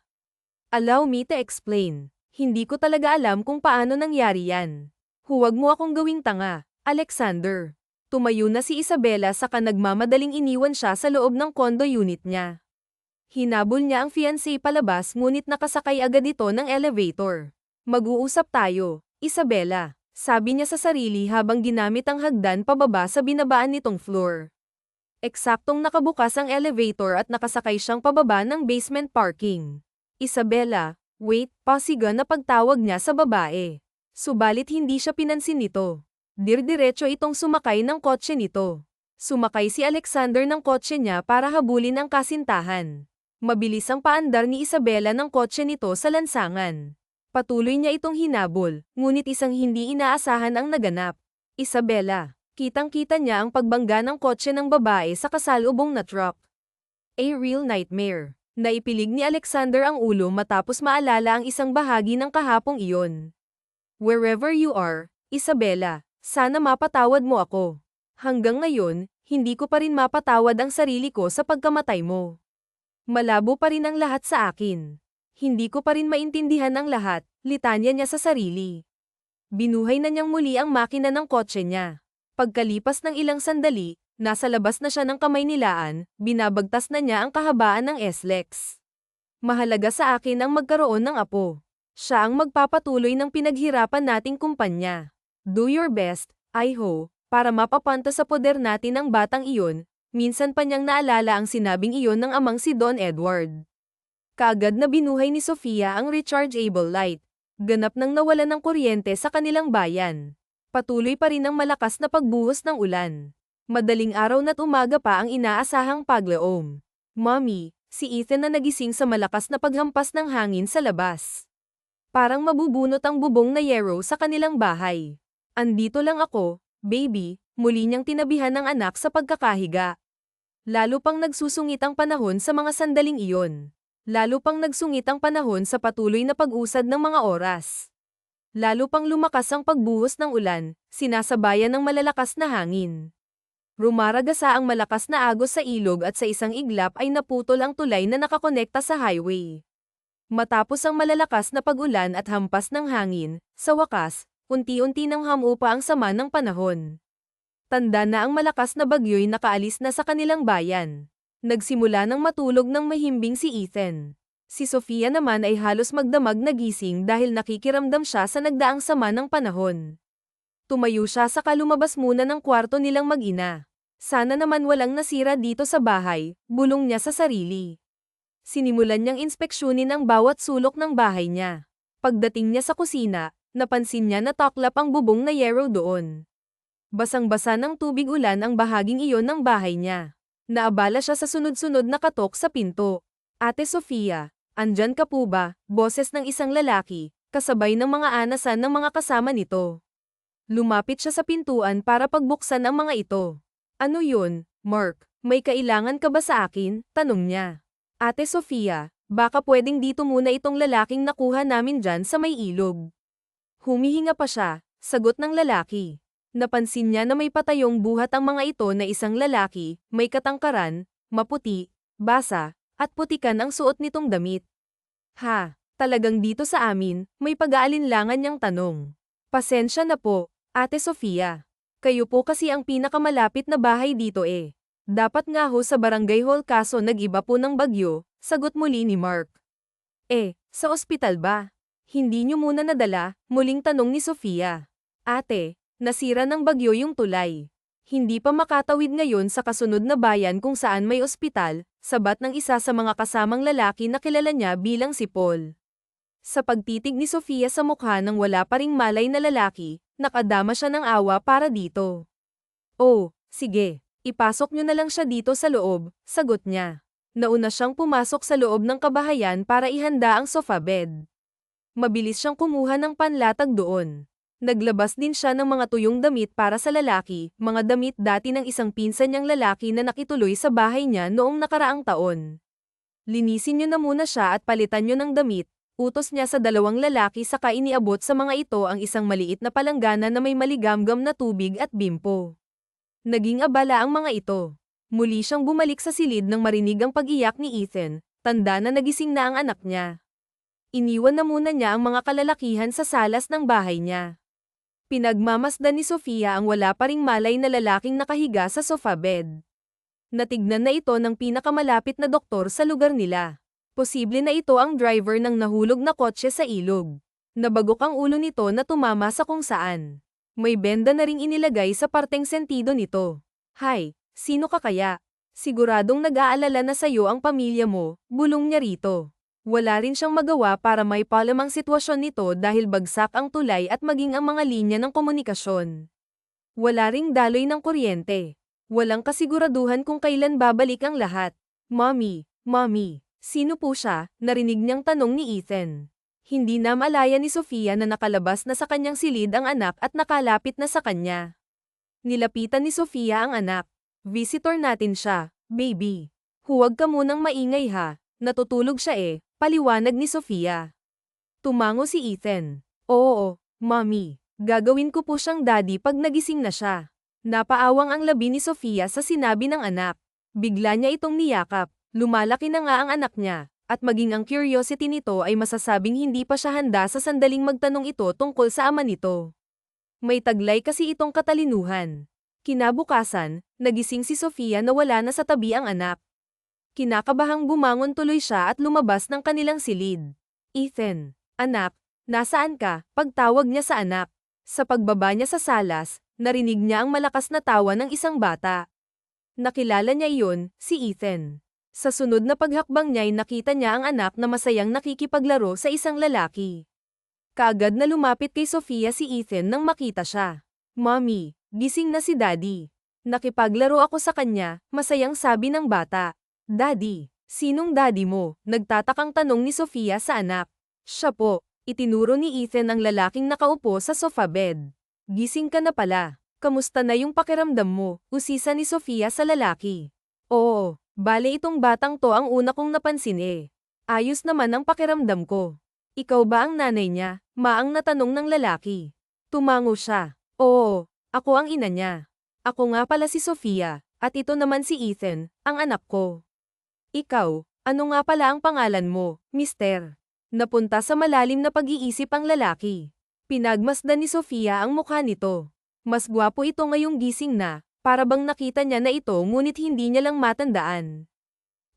Allow me to explain. Hindi ko talaga alam kung paano nangyari yan. Huwag mo akong gawing tanga, Alexander. Tumayo na si Isabela saka nagmamadaling iniwan siya sa loob ng condo unit niya. Hinabol niya ang fiancé palabas ngunit nakasakay agad ito ng elevator. Mag-uusap tayo, Isabela, sabi niya sa sarili habang ginamit ang hagdan pababa sa binabaan nitong floor. Eksaktong nakabukas ang elevator at nakasakay siyang pababa ng basement parking. Isabela, wait, pasiga na pagtawag niya sa babae. Subalit hindi siya pinansin nito. Dirdiretso itong sumakay ng kotse nito. Sumakay si Alexander ng kotse niya para habulin ang kasintahan. Mabilis ang paandar ni Isabela ng kotse nito sa lansangan. Patuloy niya itong hinabol, ngunit isang hindi inaasahan ang naganap. Isabela, kitang-kita niya ang pagbangga ng kotse ng babae sa kasalubong na truck. A real nightmare. Naipilig ni Alexander ang ulo matapos maalala ang isang bahagi ng kahapong iyon. Wherever you are, Isabela, sana mapatawad mo ako. Hanggang ngayon, hindi ko pa rin mapatawad ang sarili ko sa pagkamatay mo. Malabo pa rin ang lahat sa akin. Hindi ko pa rin maintindihan ang lahat, litanya niya sa sarili. Binuhay na niyang muli ang makina ng kotse niya. Pagkalipas ng ilang sandali, nasa labas na siya ng Kamaynilaan, binabagtas na niya ang kahabaan ng SLEX. Mahalaga sa akin ang magkaroon ng apo. Siya ang magpapatuloy ng pinaghirapan nating kumpanya. Do your best, I hope, para mapapanta sa poder natin ang batang iyon. Minsan pa niyang naalala ang sinabing iyon ng amang si Don Edward. Kaagad na binuhay ni Sofia ang rechargeable light. Ganap nang nawalan ng kuryente sa kanilang bayan. Patuloy pa rin ang malakas na pagbuhos ng ulan. Madaling araw na't umaga pa ang inaasahang paglaom. Mommy, si Ethan na nagising sa malakas na paghampas ng hangin sa labas. Parang mabubunot ang bubong na yero sa kanilang bahay. Andito lang ako, baby, muli niyang tinabihan ng anak sa pagkakahiga. Lalo pang nagsusungit ang panahon sa mga sandaling iyon. Lalo pang nagsungit ang panahon sa patuloy na pag-usad ng mga oras. Lalo pang lumakas ang pagbuhos ng ulan, sinasabayan ng malalakas na hangin. Rumaragasa ang malakas na agos sa ilog at sa isang iglap ay naputol ang tulay na nakakonekta sa highway. Matapos ang malalakas na pag-ulan at hampas ng hangin, sa wakas, unti-unti nang hamupa ang sama ng panahon. Tanda na ang malakas na bagyo'y nakaalis na sa kanilang bayan. Nagsimula ng matulog ng mahimbing si Ethan. Si Sofia naman ay halos magdamag na gising dahil nakikiramdam siya sa nagdaang sama ng panahon. Tumayo siya saka lumabas muna ng kwarto nilang mag-ina. Sana naman walang nasira dito sa bahay, bulong niya sa sarili. Sinimulan niyang inspeksyonin ang bawat sulok ng bahay niya. Pagdating niya sa kusina, napansin niya na taklap ang bubong na yero doon. Basang-basa ng tubig ulan ang bahaging iyon ng bahay niya. Naabala siya sa sunod-sunod na katok sa pinto. Ate Sofia, andyan ka po ba? Boses ng isang lalaki, kasabay ng mga anasan ng mga kasama nito. Lumapit siya sa pintuan para pagbuksan ang mga ito. Ano yun, Mark? May kailangan ka ba sa akin? Tanong niya. Ate Sofia, baka pwedeng dito muna itong lalaking nakuha namin dyan sa may ilog. Humihinga pa siya, sagot ng lalaki. Napansin niya na may patayong buhat ang mga ito na isang lalaki, may katangkaran, maputi, basa, at putikan ang suot nitong damit. Ha, talagang dito sa amin, may pag-aalinlangan niyang tanong. Pasensya na po, Ate Sofia. Kayo po kasi ang pinakamalapit na bahay dito eh. Dapat nga ho sa barangay hall kaso nag-iba po ng bagyo, sagot muli ni Mark. Sa ospital ba? Hindi niyo muna nadala, muling tanong ni Sofia. Ate, nasira ng bagyo yung tulay. Hindi pa makatawid ngayon sa kasunod na bayan kung saan may ospital, sabat ng isa sa mga kasamang lalaki na kilala niya bilang si Paul. Sa pagtitig ni Sofia sa mukha ng wala pa ring malay na lalaki, nakadama siya ng awa para dito. Oh, sige, ipasok niyo na lang siya dito sa loob, sagot niya. Nauna siyang pumasok sa loob ng kabahayan para ihanda ang sofa bed. Mabilis siyang kumuha ng panlatag doon. Naglabas din siya ng mga tuyong damit para sa lalaki, mga damit dati ng isang pinsan niyang lalaki na nakituloy sa bahay niya noong nakaraang taon. Linisin niyo na muna siya at palitan niyo ng damit, utos niya sa dalawang lalaki saka iniabot sa mga ito ang isang maliit na palanggana na may maligamgam na tubig at bimpo. Naging abala ang mga ito. Muli siyang bumalik sa silid nang marinig ang pag-iyak ni Ethan, tanda na nagising na ang anak niya. Iniwan na muna niya ang mga kalalakihan sa salas ng bahay niya. Pinagmamasdan ni Sofia ang wala pa ring malay na lalaking nakahiga sa sofa bed. Natignan na ito ng pinakamalapit na doktor sa lugar nila. Posible na ito ang driver ng nahulog na kotse sa ilog. Nabagok ang ulo nito na tumama sa kung saan. May benda na ring inilagay sa parteng sentido nito. Hay, sino ka kaya? Siguradong nag-aalala na sa'yo ang pamilya mo, bulong niya rito. Wala rin siyang magawa para may palamang sitwasyon nito dahil bagsak ang tulay at maging ang mga linya ng komunikasyon. Wala ring daloy ng kuryente. Walang kasiguraduhan kung kailan babalik ang lahat. Mommy, sino po siya? Narinig niyang tanong ni Ethan. Hindi na malaya ni Sofia na nakalabas na sa kanyang silid ang anak at nakalapit na sa kanya. Nilapitan ni Sofia ang anak. Visitor natin siya, baby. Huwag ka munang maingay ha, natutulog siya paliwanag ni Sofia. Tumango si Ethan. Oo, mommy, gagawin ko po siyang daddy pag nagising na siya. Napaawang ang labi ni Sofia sa sinabi ng anak. Bigla niya itong niyakap, lumalaki na nga ang anak niya, at maging ang curiosity nito ay masasabing hindi pa siya handa sa sandaling magtanong ito tungkol sa ama nito. May taglay kasi itong katalinuhan. Kinabukasan, nagising si Sofia na wala na sa tabi ang anak. Kinakabahang bumangon tuloy siya at lumabas ng kanilang silid. Ethan, anak, nasaan ka? Pagtawag niya sa anak. Sa pagbaba niya sa salas, narinig niya ang malakas na tawa ng isang bata. Nakilala niya iyon, si Ethan. Sa sunod na paghakbang niya ay nakita niya ang anak na masayang nakikipaglaro sa isang lalaki. Kaagad na lumapit kay Sofia si Ethan nang makita siya. Mommy, gising na si Daddy. Nakipaglaro ako sa kanya, masayang sabi ng bata. Daddy, sinong daddy mo? Nagtatakang tanong ni Sofia sa anak. Siya po, itinuro ni Ethan ang lalaking nakaupo sa sofa bed. Gising ka na pala. Kamusta na yung pakiramdam mo? Usisa ni Sofia sa lalaki. Oo, bale itong batang to ang una kong napansin Ayos naman ang pakiramdam ko. Ikaw ba ang nanay niya? Maang natanong ng lalaki. Tumango siya. Oo, ako ang ina niya. Ako nga pala si Sofia, at ito naman si Ethan, ang anak ko. Ikaw, ano nga pala ang pangalan mo, mister? Napunta sa malalim na pag-iisip ang lalaki. Pinagmasdan ni Sofia ang mukha nito. Mas gwapo ito ngayong gising na, para bang nakita niya na ito ngunit hindi niya lang matandaan.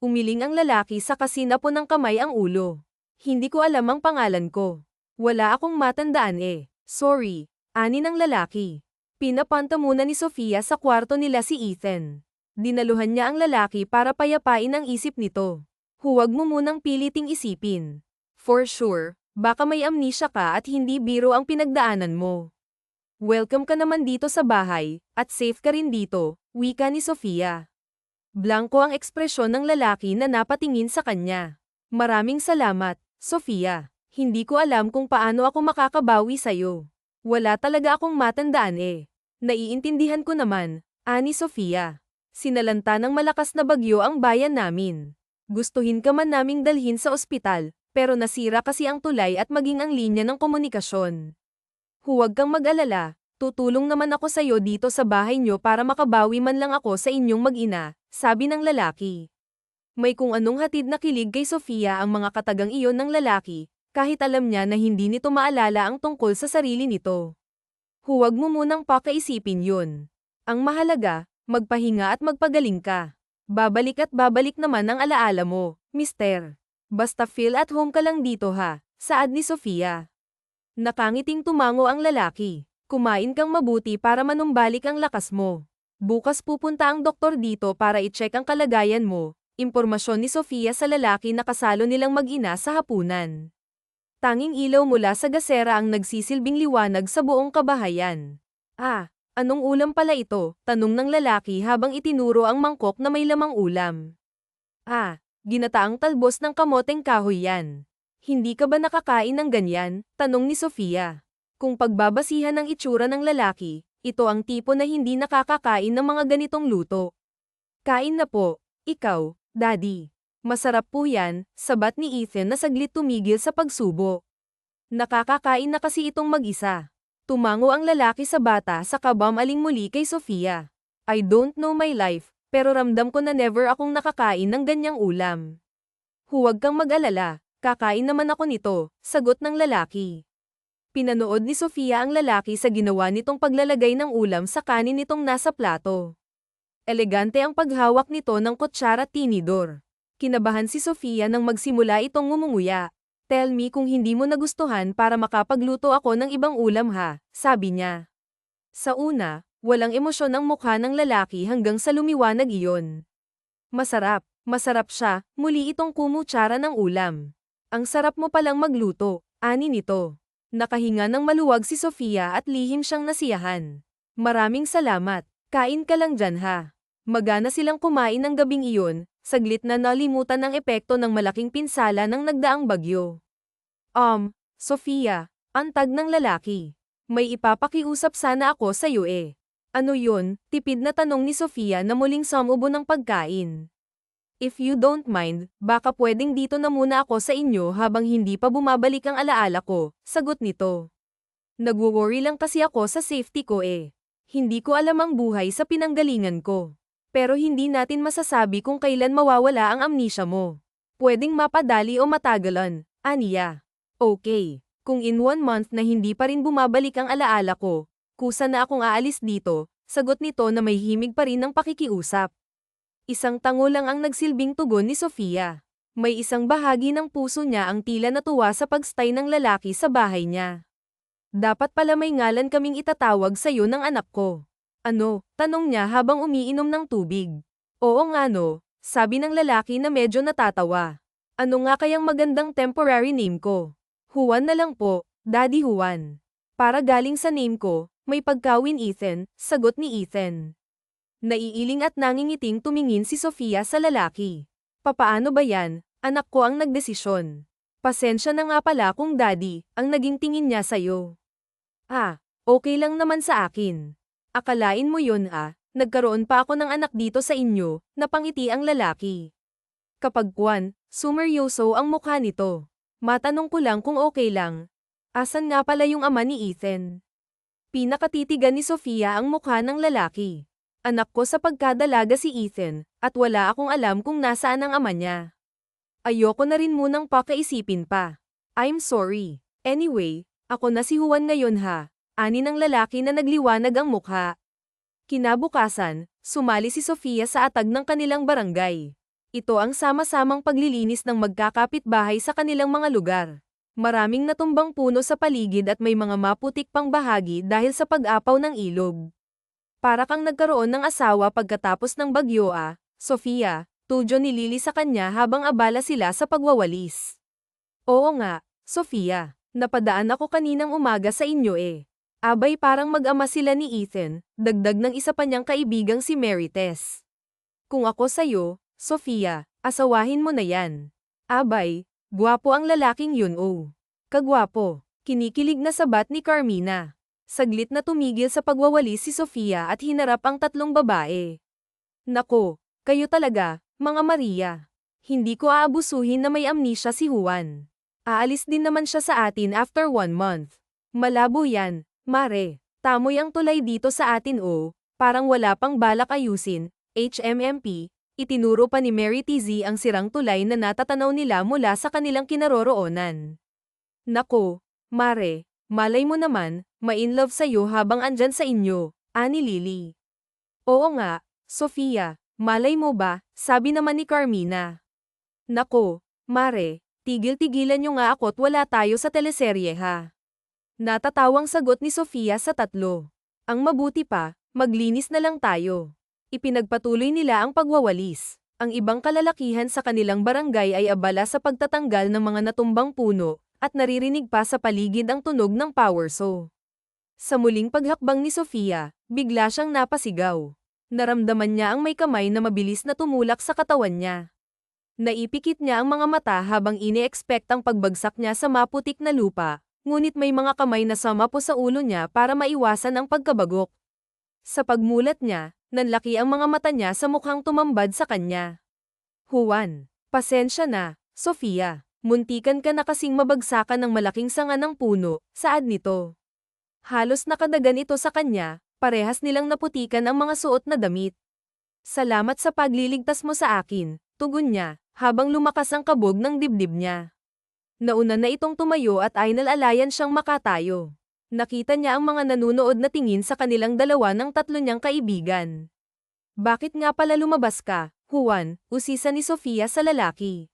Umiling ang lalaki sa kasinapo ng kamay ang ulo. Hindi ko alam ang pangalan ko. Wala akong matandaan Sorry, ani ng lalaki. Pinapanta muna ni Sofia sa kwarto nila si Ethan. Dinaluhan niya ang lalaki para payapain ang isip nito. Huwag mo munang piliting isipin. For sure, baka may amnesia ka at hindi biro ang pinagdaanan mo. Welcome ka naman dito sa bahay, at safe ka rin dito, wika ni Sofia. Blanko ang ekspresyon ng lalaki na napatingin sa kanya. Maraming salamat, Sofia. Hindi ko alam kung paano ako makakabawi sa'yo. Wala talaga akong matandaan Naiintindihan ko naman, ani Sofia. Sinalanta ng malakas na bagyo ang bayan namin. Gustuhin ka man naming dalhin sa ospital, pero nasira kasi ang tulay at maging ang linya ng komunikasyon. Huwag kang mag-alala, tutulong naman ako sa'yo dito sa bahay nyo para makabawi man lang ako sa inyong mag-ina, sabi ng lalaki. May kung anong hatid na kilig kay Sofia ang mga katagang iyon ng lalaki, kahit alam niya na hindi nito maalala ang tungkol sa sarili nito. Huwag mo munang pakaisipin yun. Ang mahalaga, magpahinga at magpagaling ka. Babalik at babalik naman ang alaala mo, Mister. Basta feel at home ka lang dito ha, saad ni Sofia. Nakangiting tumango ang lalaki. Kumain kang mabuti para manumbalik ang lakas mo. Bukas pupunta ang doktor dito para i-check ang kalagayan mo. Impormasyon ni Sofia sa lalaki na kasalo nilang mag-ina sa hapunan. Tanging ilaw mula sa gasera ang nagsisilbing liwanag sa buong kabahayan. Ah, anong ulam pala ito? Tanong ng lalaki habang itinuro ang mangkok na may lamang ulam. Ah, ginataang talbos ng kamoteng kahoy yan. Hindi ka ba nakakain ng ganyan? Tanong ni Sofia. Kung pagbabasihan ng itsura ng lalaki, ito ang tipo na hindi nakakakain ng mga ganitong luto. Kain na po, ikaw, Daddy. Masarap po yan, sabat ni Ethan na saglit tumigil sa pagsubo. Nakakakain na kasi itong mag-isa. Tumango ang lalaki sa bata sa kabamaling muli kay Sofia. I don't know my life, pero ramdam ko na never akong nakakain ng ganyang ulam. Huwag kang mag-alala. Kakain naman ako nito, sagot ng lalaki. Pinanood ni Sofia ang lalaki sa ginawa nitong paglalagay ng ulam sa kanin nitong nasa plato. Elegante ang paghawak nito ng kutsara at tinidor. Kinabahan si Sofia nang magsimula itong ngumunguya. Tell me kung hindi mo nagustuhan para makapagluto ako ng ibang ulam ha, sabi niya. Sa una, walang emosyon ang mukha ng lalaki hanggang sa lumiwanag iyon. Masarap, masarap siya, muli itong kumutsara ng ulam. Ang sarap mo palang magluto, ani nito. Nakahinga ng maluwag si Sofia at lihim siyang nasiyahan. Maraming salamat, kain ka lang dyan ha. Magana silang kumain ng gabing iyon, saglit na nalimutan ang epekto ng malaking pinsala ng nagdaang bagyo. Sofia, antag ng lalaki. May ipapakiusap sana ako sa iyo eh. Ano yun? Tipid na tanong ni Sofia na muling sumubo ng pagkain. If you don't mind, baka pwedeng dito na muna ako sa inyo habang hindi pa bumabalik ang alaala ko, sagot nito. Nagwo-worry lang kasi ako sa safety ko eh. Hindi ko alam ang buhay sa pinanggalingan ko. Pero hindi natin masasabi kung kailan mawawala ang amnesia mo. Pwedeng mapadali o matagalan, aniya. Okay, kung in 1 month na hindi pa rin bumabalik ang alaala ko, kusa na akong aalis dito, sagot nito na may himig pa rin ng pakikiusap. Isang tango lang ang nagsilbing tugon ni Sofia. May isang bahagi ng puso niya ang tila natuwa sa pagstay ng lalaki sa bahay niya. Dapat pala may ngalan kaming itatawag sa iyo ng anak ko. Ano? Tanong niya habang umiinom ng tubig. Oo nga no, sabi ng lalaki na medyo natatawa. Ano nga kayang magandang temporary name ko? Juan na lang po, Daddy Juan. Para galing sa name ko, may pagkawin Ethan, sagot ni Ethan. Naiiling at nangingiting tumingin si Sofia sa lalaki. Papaano ba yan? Anak ko ang nagdesisyon. Pasensya na nga pala kung daddy, ang naging tingin niya sa'yo. Ah, okay lang naman sa akin. Akalain mo yun nagkaroon pa ako ng anak dito sa inyo, napangiti ang lalaki. Kapag Juan, sumeryoso ang mukha nito. Matanong ko lang kung okay lang. Asan nga pala yung ama ni Ethan? Pinakatitigan ni Sofia ang mukha ng lalaki. Anak ko sa pagkadalaga si Ethan, at wala akong alam kung nasaan ang ama niya. Ayoko na rin munang pakaisipin pa. I'm sorry. Anyway, ako na si Juan ngayon ha, ani ng lalaki na nagliwanag ang mukha. Kinabukasan, sumali si Sofia sa atag ng kanilang barangay. Ito ang sama-samang paglilinis ng magkakapitbahay sa kanilang mga lugar. Maraming natumbang puno sa paligid at may mga maputik pang bahagi dahil sa pag-apaw ng ilog. Para kang nagkaroon ng asawa pagkatapos ng bagyo Sofia, tudyo ni Lily sa kanya habang abala sila sa pagwawalis. Oo nga, Sofia, napadaan ako kaninang umaga sa inyo eh. Abay parang mag-ama sila ni Ethan, dagdag ng isa pa niyang kaibigang si Marites. Kung ako sa'yo, Sofia, asawahin mo na yan. Abay, gwapo ang lalaking yun Kagwapo, kinikilig na sabat ni Carmina. Saglit na tumigil sa pagwawalis si Sofia at hinarap ang 3 babae. Nako, kayo talaga, mga Maria. Hindi ko aabusuhin na may amnesia si Juan. Aalis din naman siya sa atin after 1 month. Malabo yan, Mare. Tamoy ang tulay dito sa atin parang wala pang balak ayusin, HMMP. Itinuro pa ni Mary TZ ang sirang tulay na natatanaw nila mula sa kanilang kinaroroonan. Nako, Mare. Malay mo naman, ma-inlove sa'yo habang andyan sa inyo, ani Lily. Oo nga, Sofia, malay mo ba, sabi naman ni Carmina. Nako, Mare, tigil-tigilan niyo nga ako't wala tayo sa teleserye ha. Natatawang sagot ni Sofia sa tatlo. Ang mabuti pa, maglinis na lang tayo. Ipinagpatuloy nila ang pagwawalis. Ang ibang kalalakihan sa kanilang barangay ay abala sa pagtatanggal ng mga natumbang puno, at naririnig pa sa paligid ang tunog ng power saw. Sa muling paghakbang ni Sofia, bigla siyang napasigaw. Naramdaman niya ang may kamay na mabilis na tumulak sa katawan niya. Naipikit niya ang mga mata habang ine-expect ang pagbagsak niya sa maputik na lupa, ngunit may mga kamay na sumapo sa ulo niya para maiwasan ang pagkabagok. Sa pagmulat niya, nanlaki ang mga mata niya sa mukhang tumambad sa kanya. Juan, pasensya na, Sofia. Muntikan ka na kasing mabagsakan ng malaking sanga ng puno, saad nito. Halos nakadagan ito sa kanya, parehas nilang naputikan ang mga suot na damit. Salamat sa pagliligtas mo sa akin, tugon niya, habang lumakas ang kabog ng dibdib niya. Nauna na itong tumayo at ay nalalayan siyang makatayo. Nakita niya ang mga nanunood na tingin sa kanilang dalawa ng tatlo niyang kaibigan. Bakit nga pala lumabas ka, Juan? Usisa ni Sofia sa lalaki.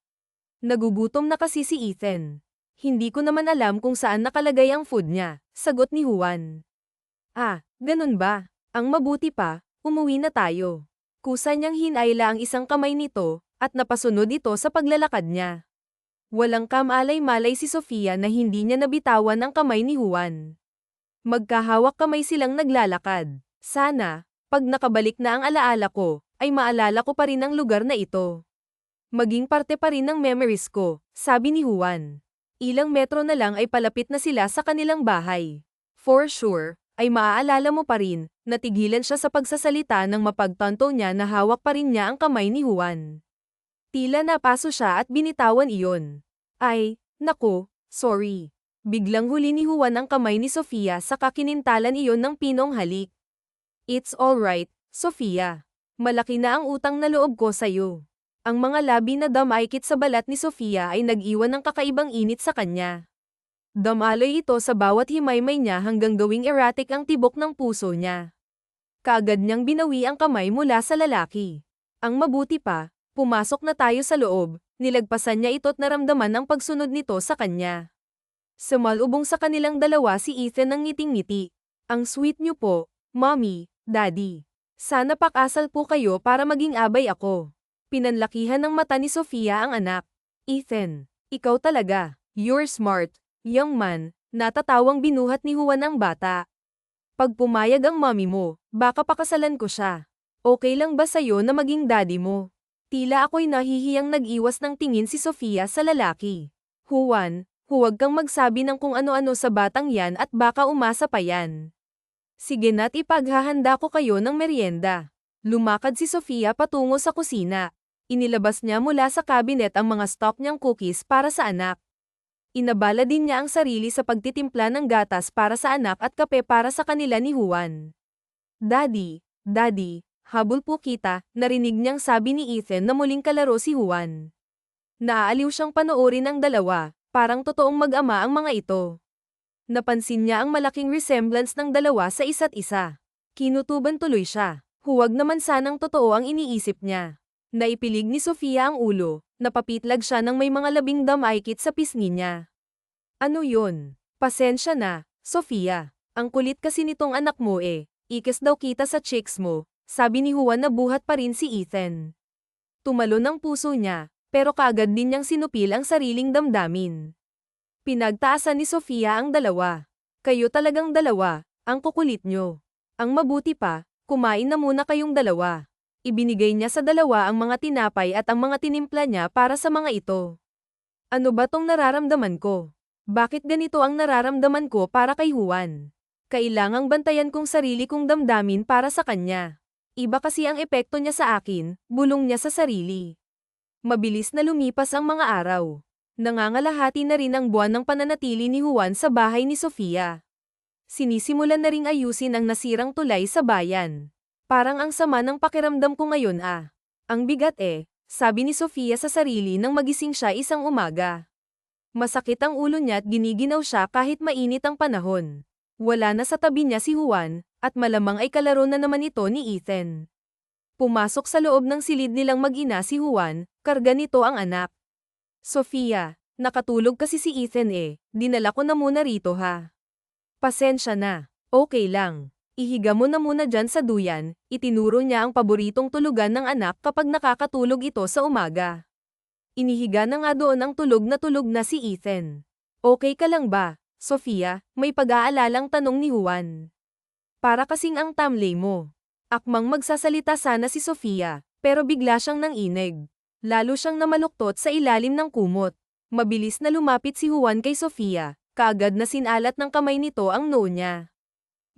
Nagugutom na kasi si Ethan. Hindi ko naman alam kung saan nakalagay ang food niya, sagot ni Juan. Ah, ganun ba? Ang mabuti pa, umuwi na tayo. Kusa niyang hinayla ang isang kamay nito, at napasunod ito sa paglalakad niya. Walang kamalay-malay si Sofia na hindi niya nabitawan ang kamay ni Juan. Magkahawak kamay silang naglalakad. Sana, pag nakabalik na ang alaala ko, ay maalala ko pa rin ang lugar na ito. Maging parte pa rin ng memories ko, sabi ni Juan. Ilang metro na lang ay palapit na sila sa kanilang bahay. For sure, ay maaalala mo pa rin, natigilan siya sa pagsasalita nang mapagtanto niya na hawak pa rin niya ang kamay ni Juan. Tila napaso siya at binitawan iyon. Ay, nako, sorry. Biglang huli ni Juan ang kamay ni Sofia sa kakinintalan iyon ng pinong halik. It's alright, Sofia. Malaki na ang utang na loob ko sa'yo. Ang mga labi na damaykit sa balat ni Sofia ay nag-iwan ng kakaibang init sa kanya. Damaloy ito sa bawat himaymay niya hanggang gawing erratic ang tibok ng puso niya. Kaagad niyang binawi ang kamay mula sa lalaki. Ang mabuti pa, pumasok na tayo sa loob, nilagpasan niya ito't naramdaman ang pagsunod nito sa kanya. Sumalubong sa kanilang dalawa si Ethan ng ngiting-ngiti. Ang sweet niyo po, Mommy, Daddy. Sana pakasal po kayo para maging abay ako. Pinanlakihan ng mata ni Sofia ang anak. Ethan, ikaw talaga. You're smart, young man, natatawang binuhat ni Juan ang bata. Pag pumayag ang mommy mo, baka pakasalan ko siya. Okay lang ba sa'yo na maging daddy mo? Tila ako'y nahihiyang nag-iwas ng tingin si Sofia sa lalaki. Juan, huwag kang magsabi ng kung ano-ano sa batang yan at baka umasa pa yan. Sige na't ipaghahanda ko kayo ng merienda. Lumakad si Sofia patungo sa kusina. Inilabas niya mula sa cabinet ang mga stock niyang cookies para sa anak. Inabala din niya ang sarili sa pagtitimpla ng gatas para sa anak at kape para sa kanila ni Juan. Daddy, habol po kita, narinig niyang sabi ni Ethan na muling kalaro si Juan. Naaaliw siyang panoorin ang dalawa, parang totoong mag-ama ang mga ito. Napansin niya ang malaking resemblance ng dalawa sa isa't isa. Kinutuban tuloy siya. Huwag naman sanang totoo ang iniisip niya. Naipilig ni Sofia ang ulo, napapitlag siya ng may mga labing damaykit sa pisngi niya. Ano yun? Pasensya na, Sofia. Ang kulit kasi nitong anak mo eh. Ikis daw kita sa chicks mo, sabi ni Juan na buhat pa rin si Ethan. Tumalon ang puso niya, pero kaagad din niyang sinupil ang sariling damdamin. Pinagtaasan ni Sofia ang dalawa. Kayo talagang dalawa, ang kukulit nyo. Ang mabuti pa, kumain na muna kayong dalawa. Ibinigay niya sa dalawa ang mga tinapay at ang mga tinimpla niya para sa mga ito. Ano ba tong nararamdaman ko? Bakit ganito ang nararamdaman ko para kay Juan? Kailangang bantayan kong sarili kong damdamin para sa kanya. Iba kasi ang epekto niya sa akin, bulong niya sa sarili. Mabilis na lumipas ang mga araw. Nangangalahati na rin ang buwan ng pananatili ni Juan sa bahay ni Sofia. Sinisimulan na ring ayusin ang nasirang tulay sa bayan. Parang ang sama ng pakiramdam ko ngayon ah. Ang bigat eh, sabi ni Sofia sa sarili nang magising siya isang umaga. Masakit ang ulo niya at giniginaw siya kahit mainit ang panahon. Wala na sa tabi niya si Juan, at malamang ay kalaro na naman ito ni Ethan. Pumasok sa loob ng silid nilang mag-ina si Juan, karga nito ang anak. Sofia, nakatulog kasi si Ethan eh. Dinala ko na muna rito ha. Pasensya na. Okay lang. Ihiga mo na muna dyan sa duyan. Itinuro niya ang paboritong tulugan ng anak kapag nakakatulog ito sa umaga. Inihiga na nga doon ang tulog na si Ethan. Okay ka lang ba, Sofia? May pag-aalalang tanong ni Juan. Para kasing ang tamlay mo. Akmang magsasalita sana si Sofia, pero bigla siyang nanginig. Lalo siyang namaluktot sa ilalim ng kumot. Mabilis na lumapit si Juan kay Sofia, kaagad na sinalat ng kamay nito ang noo niya.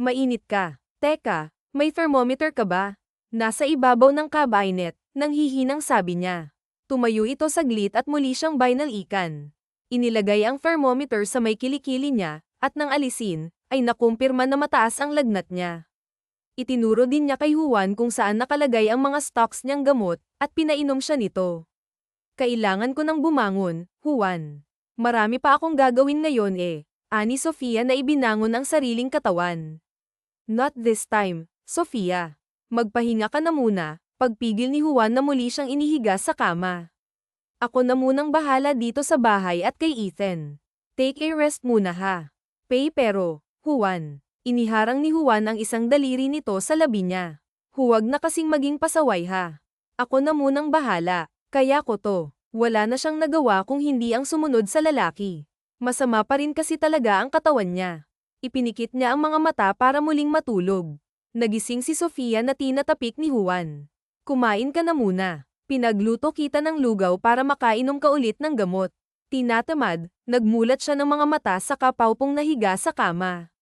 Mainit ka. Teka, may thermometer ka ba? Nasa ibabaw ng cabinet, nang hihinang sabi niya. Tumayo ito saglit at muli siyang binalikan. Inilagay ang thermometer sa may kilikili niya, at nang alisin, ay nakumpirma na mataas ang lagnat niya. Itinuro din niya kay Juan kung saan nakalagay ang mga stocks niyang gamot, at pinainom siya nito. Kailangan ko nang bumangon, Juan. Marami pa akong gagawin ngayon eh, ani Sofia na ibinangon ang sariling katawan. Not this time, Sofia. Magpahinga ka na muna, pagpigil ni Juan na muli siyang inihiga sa kama. Ako na munang bahala dito sa bahay at kay Ethan. Take a rest muna ha. Pero, Juan. Iniharang ni Juan ang isang daliri nito sa labi niya. Huwag na kasing maging pasaway ha. Ako na munang bahala, kaya ko to. Wala na siyang nagawa kung hindi ang sumunod sa lalaki. Masama pa rin kasi talaga ang katawan niya. Ipinikit niya ang mga mata para muling matulog. Nagising si Sofia na tinatapik ni Juan. Kumain ka na muna. Pinagluto kita ng lugaw para makainom ka ulit ng gamot. Tinatamad, nagmulat siya ng mga mata sa kapaupong nahiga sa kama.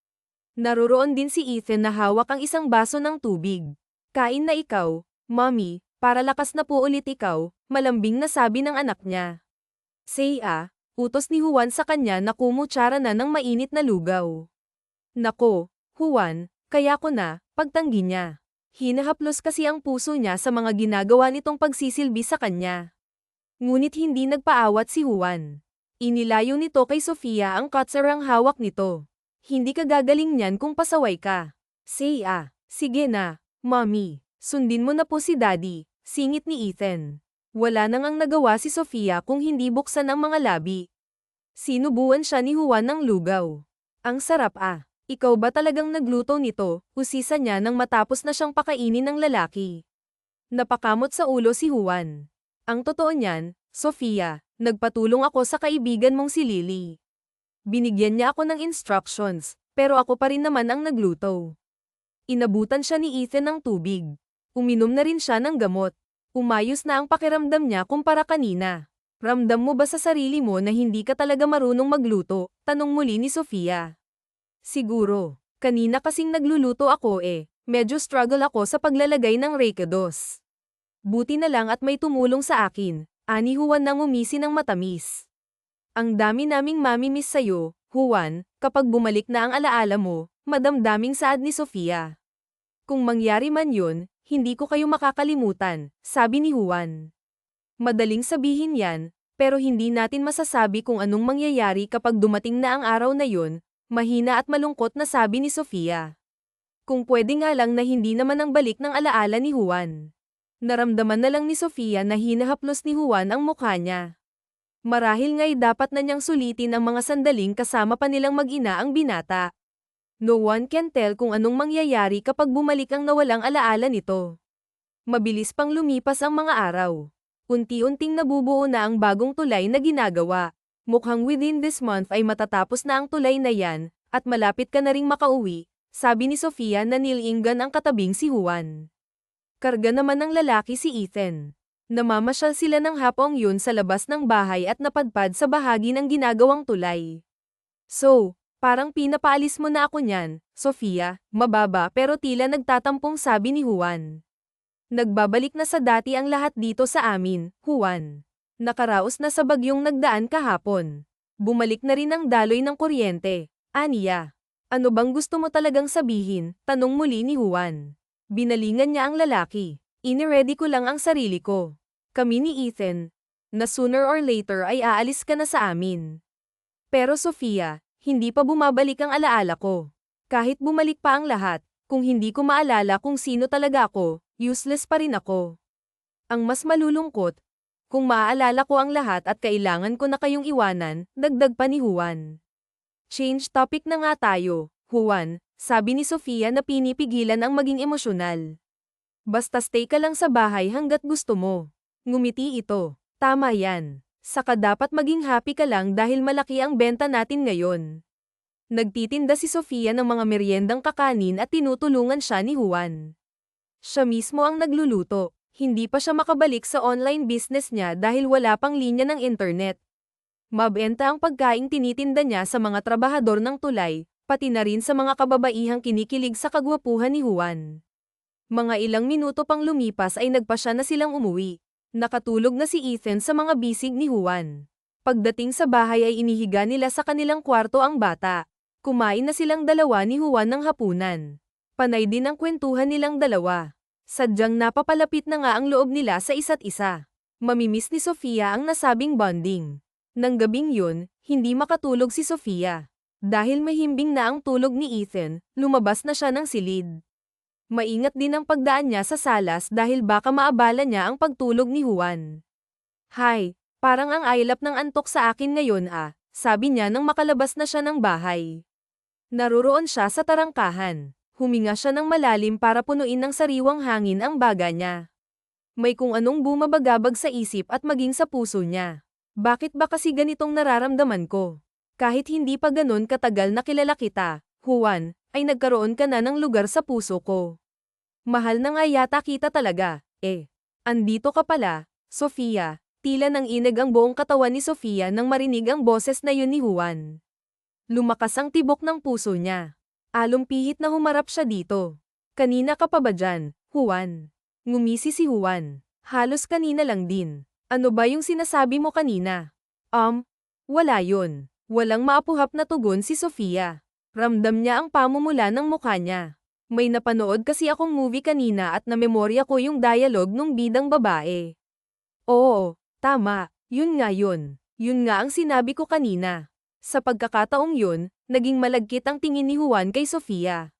Naroroon din si Ethan na hawak ang isang baso ng tubig. Kain na ikaw, Mommy, para lakas na po ulit ikaw, malambing na sabi ng anak niya. Say utos ni Juan sa kanya na kumutsara na ng mainit na lugaw. Nako, Juan, kaya ko na, pagtanggi niya. Hinahaplos kasi ang puso niya sa mga ginagawa nitong pagsisilbi sa kanya. Ngunit hindi nagpaawat si Juan. Inilayo nito kay Sofia ang kutsarang hawak nito. Hindi ka gagaling niyan kung pasaway ka. Say sige na, Mommy, sundin mo na po si Daddy, singit ni Ethan. Wala nang ang nagawa si Sofia kung hindi buksan ang mga labi. Sinubuan siya ni Juan ng lugaw. Ang sarap Ikaw ba talagang nagluto nito? Usisa niya nang matapos na siyang pakainin ng lalaki. Napakamot sa ulo si Juan. Ang totoo niyan, Sofia, nagpatulong ako sa kaibigan mong si Lily. Binigyan niya ako ng instructions, pero ako pa rin naman ang nagluto. Inabutan siya ni Ethan ng tubig. Uminom na rin siya ng gamot. Umayos na ang pakiramdam niya kumpara kanina. Ramdam mo ba sa sarili mo na hindi ka talaga marunong magluto? Tanong muli ni Sofia. Siguro. Kanina kasing nagluluto ako medyo struggle ako sa paglalagay ng rekedos. Buti na lang at may tumulong sa akin, ani Juan nang umisi ng matamis. Ang dami naming mamimiss sa'yo, Juan, kapag bumalik na ang alaala mo, madamdaming saad ni Sofia. Kung mangyari man yun, hindi ko kayo makakalimutan, sabi ni Juan. Madaling sabihin yan, pero hindi natin masasabi kung anong mangyayari kapag dumating na ang araw na yun, mahina at malungkot na sabi ni Sofia. Kung pwede nga lang na hindi naman ang balik ng alaala ni Juan. Naramdaman na lang ni Sofia na hinahaplos ni Juan ang mukha niya. Marahil nga'y dapat na niyang sulitin ang mga sandaling kasama pa nilang mag-ina ang binata. No one can tell kung anong mangyayari kapag bumalik ang nawalang alaala nito. Mabilis pang lumipas ang mga araw. Unti-unting nabubuo na ang bagong tulay na ginagawa. Mukhang within this month ay matatapos na ang tulay na yan, at malapit ka na ring makauwi, sabi ni Sofia na nilinggan ang katabing si Juan. Karga naman ng lalaki si Ethan. Namamasyal sila ng hapong yun sa labas ng bahay at napadpad sa bahagi ng ginagawang tulay. So, parang pinapaalis mo na ako niyan, Sofia, mababa pero tila nagtatampong sabi ni Juan. Nagbabalik na sa dati ang lahat dito sa amin, Juan. Nakaraos na sa bagyong nagdaan kahapon. Bumalik na rin ang daloy ng kuryente, aniya. Ano bang gusto mo talagang sabihin? Tanong muli ni Juan. Binalingan niya ang lalaki. Iniready ko lang ang sarili ko. Kami ni Ethan, na sooner or later ay aalis ka na sa amin. Pero Sofia, hindi pa bumabalik ang alaala ko. Kahit bumalik pa ang lahat, kung hindi ko maalala kung sino talaga ako, useless pa rin ako. Ang mas malulungkot, Kung maaalala ko ang lahat at kailangan ko na kayong iwanan, dagdag pa ni Juan. Change topic na nga tayo, Juan, sabi ni Sofia na pinipigilan ang maging emosyonal. Basta stay ka lang sa bahay hanggat gusto mo. Ngumiti ito. Tama yan. Saka dapat maging happy ka lang dahil malaki ang benta natin ngayon. Nagtitinda si Sofia ng mga meriendang kakanin at tinutulungan siya ni Juan. Siya mismo ang nagluluto. Hindi pa siya makabalik sa online business niya dahil wala pang linya ng internet. Mabenta ang pagkaing tinitinda niya sa mga trabahador ng tulay, pati na rin sa mga kababaihang kinikilig sa kagwapuhan ni Juan. Mga ilang minuto pang lumipas ay nagpasya na silang umuwi. Nakatulog na si Ethan sa mga bisig ni Juan. Pagdating sa bahay ay inihiga nila sa kanilang kwarto ang bata. Kumain na silang dalawa ni Juan ng hapunan. Panay din ang kwentuhan nilang dalawa. Sadyang napapalapit na nga ang loob nila sa isa't isa. Mamimiss ni Sofia ang nasabing bonding. Nang gabing yun, hindi makatulog si Sofia. Dahil mahimbing na ang tulog ni Ethan, lumabas na siya ng silid. Maingat din ang pagdaan niya sa salas dahil baka maabala niya ang pagtulog ni Juan. Hay, parang ang ailap ng antok sa akin ngayon sabi niya nang makalabas na siya ng bahay. Naruroon siya sa tarangkahan. Huminga siya ng malalim para punuin ng sariwang hangin ang baga niya. May kung anong bumabagabag sa isip at maging sa puso niya. Bakit ba kasi ganitong nararamdaman ko? Kahit hindi pa ganon katagal na kilala kita, Juan, ay nagkaroon ka na ng lugar sa puso ko. Mahal na nga yata kita talaga, Andito ka pala, Sofia. Tila nang inag ang buong katawan ni Sofia nang marinig ang boses na yun ni Juan. Lumakas ang tibok ng puso niya. Alumpihit na humarap siya dito. Kanina ka pa ba dyan, Juan? Ngumisi si Juan. Halos kanina lang din. Ano ba yung sinasabi mo kanina? Wala yun. Walang maapuhap na tugon si Sofia. Ramdam niya ang pamumula ng mukha niya. May napanood kasi akong movie kanina at namemorya ko yung dialogue nung bidang babae. Oo, tama, yun nga yun. Yun nga ang sinabi ko kanina. Sa pagkakataong yun, naging malagkit ang tingin ni Juan kay Sofia.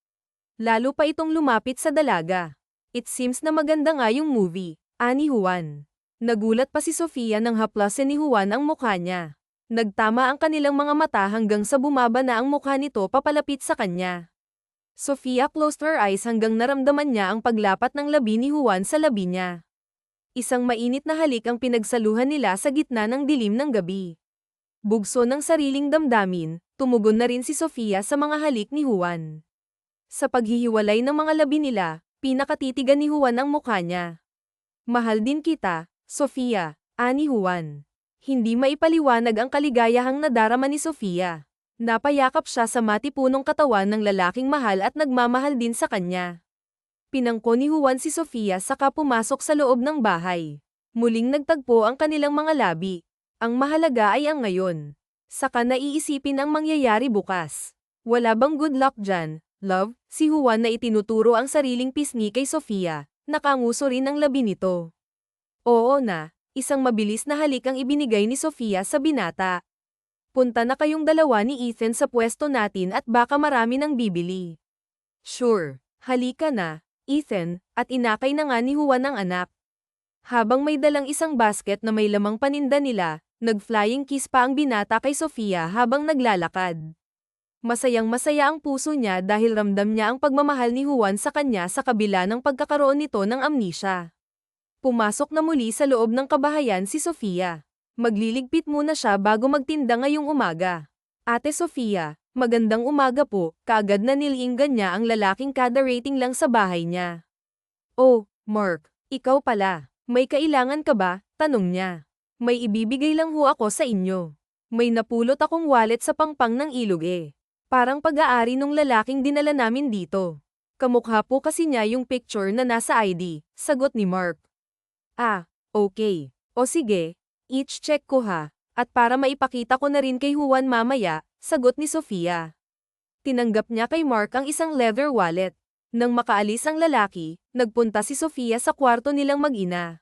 Lalo pa itong lumapit sa dalaga. It seems na maganda nga yung movie, ani Juan. Nagulat pa si Sofia nang haplasin ni Juan ang mukha niya. Nagtama ang kanilang mga mata hanggang sa bumaba na ang mukha nito papalapit sa kanya. Sofia closed her eyes hanggang naramdaman niya ang paglapat ng labi ni Juan sa labi niya. Isang mainit na halik ang pinagsaluhan nila sa gitna ng dilim ng gabi. Bugso ng sariling damdamin, tumugon na rin si Sofia sa mga halik ni Juan. Sa paghihiwalay ng mga labi nila, pinakatitigan ni Juan ang mukha niya. Mahal din kita, Sofia, ani Juan. Hindi maipaliwanag ang kaligayahang nadarama ni Sofia. Napayakap siya sa matipunong katawan ng lalaking mahal at nagmamahal din sa kanya. Pinangko ni Juan si Sofia saka pumasok sa loob ng bahay. Muling nagtagpo ang kanilang mga labi. Ang mahalaga ay ang ngayon. Saka naiisipin ang mangyayari bukas. Wala bang good luck dyan, love? Si Juan na itinuturo ang sariling pisngi kay Sofia. Nakanguso rin ang labi nito. Oo na, isang mabilis na halik ang ibinigay ni Sofia sa binata. Punta na kayong dalawa ni Ethan sa pwesto natin at baka marami nang bibili. Sure, halika na, Ethan, at inakay na nga ni Juan ang anak. Habang may dalang isang basket na may lamang paninda nila, nag-flying kiss pa ang binata kay Sofia habang naglalakad. Masayang-masaya ang puso niya dahil ramdam niya ang pagmamahal ni Juan sa kanya sa kabila ng pagkakaroon nito ng amnesia. Pumasok na muli sa loob ng kabahayan si Sofia. Magliligpit muna siya bago magtinda ngayong umaga. Ate Sofia, magandang umaga po, kaagad na nilinggan niya ang lalaking kada rating lang sa bahay niya. Oh, Mark, ikaw pala. May kailangan ka ba? Tanong niya. May ibibigay lang ho ako sa inyo. May napulot akong wallet sa pangpang ng ilog Parang pag-aari nung lalaking dinala namin dito. Kamukha po kasi niya yung picture na nasa ID, sagot ni Mark. Okay. O sige, each check ko ha, at para maipakita ko na rin kay Juan mamaya, sagot ni Sofia. Tinanggap niya kay Mark ang isang leather wallet. Nang makaalis ang lalaki, nagpunta si Sofia sa kwarto nilang mag-ina.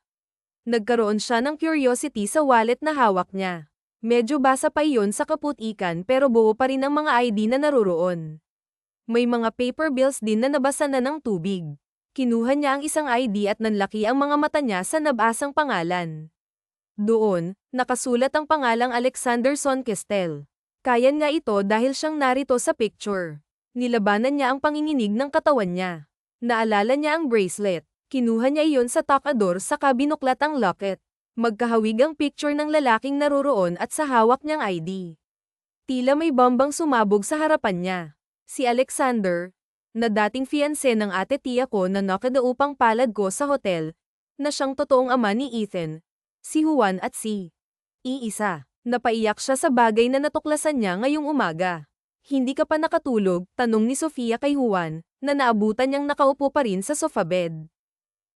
Nagkaroon siya ng curiosity sa wallet na hawak niya. Medyo basa pa iyon sa kaputikan pero buo pa rin ang mga ID na naruroon. May mga paper bills din na nabasa na ng tubig. Kinuha niya ang isang ID at nanlaki ang mga mata niya sa nabasang pangalan. Doon, nakasulat ang pangalang Alexander Son Questel. Kayan nga ito dahil siyang narito sa picture. Nilabanan niya ang panginginig ng katawan niya. Naalala niya ang bracelet. Kinuha niya iyon sa takador saka binuklat ang locket. Magkahawig ang picture ng lalaking naroroon at sa hawak niyang ID. Tila may bombang sumabog sa harapan niya. Si Alexander, na dating fiancé ng ate tiya ko na nakadaupang palad ko sa hotel, na siyang totoong ama ni Ethan, si Juan at si Iisa. Napaiyak siya sa bagay na natuklasan niya ngayong umaga. Hindi ka pa nakatulog? Tanong ni Sofia kay Juan, na naabutan niyang nakaupo pa rin sa sofa bed.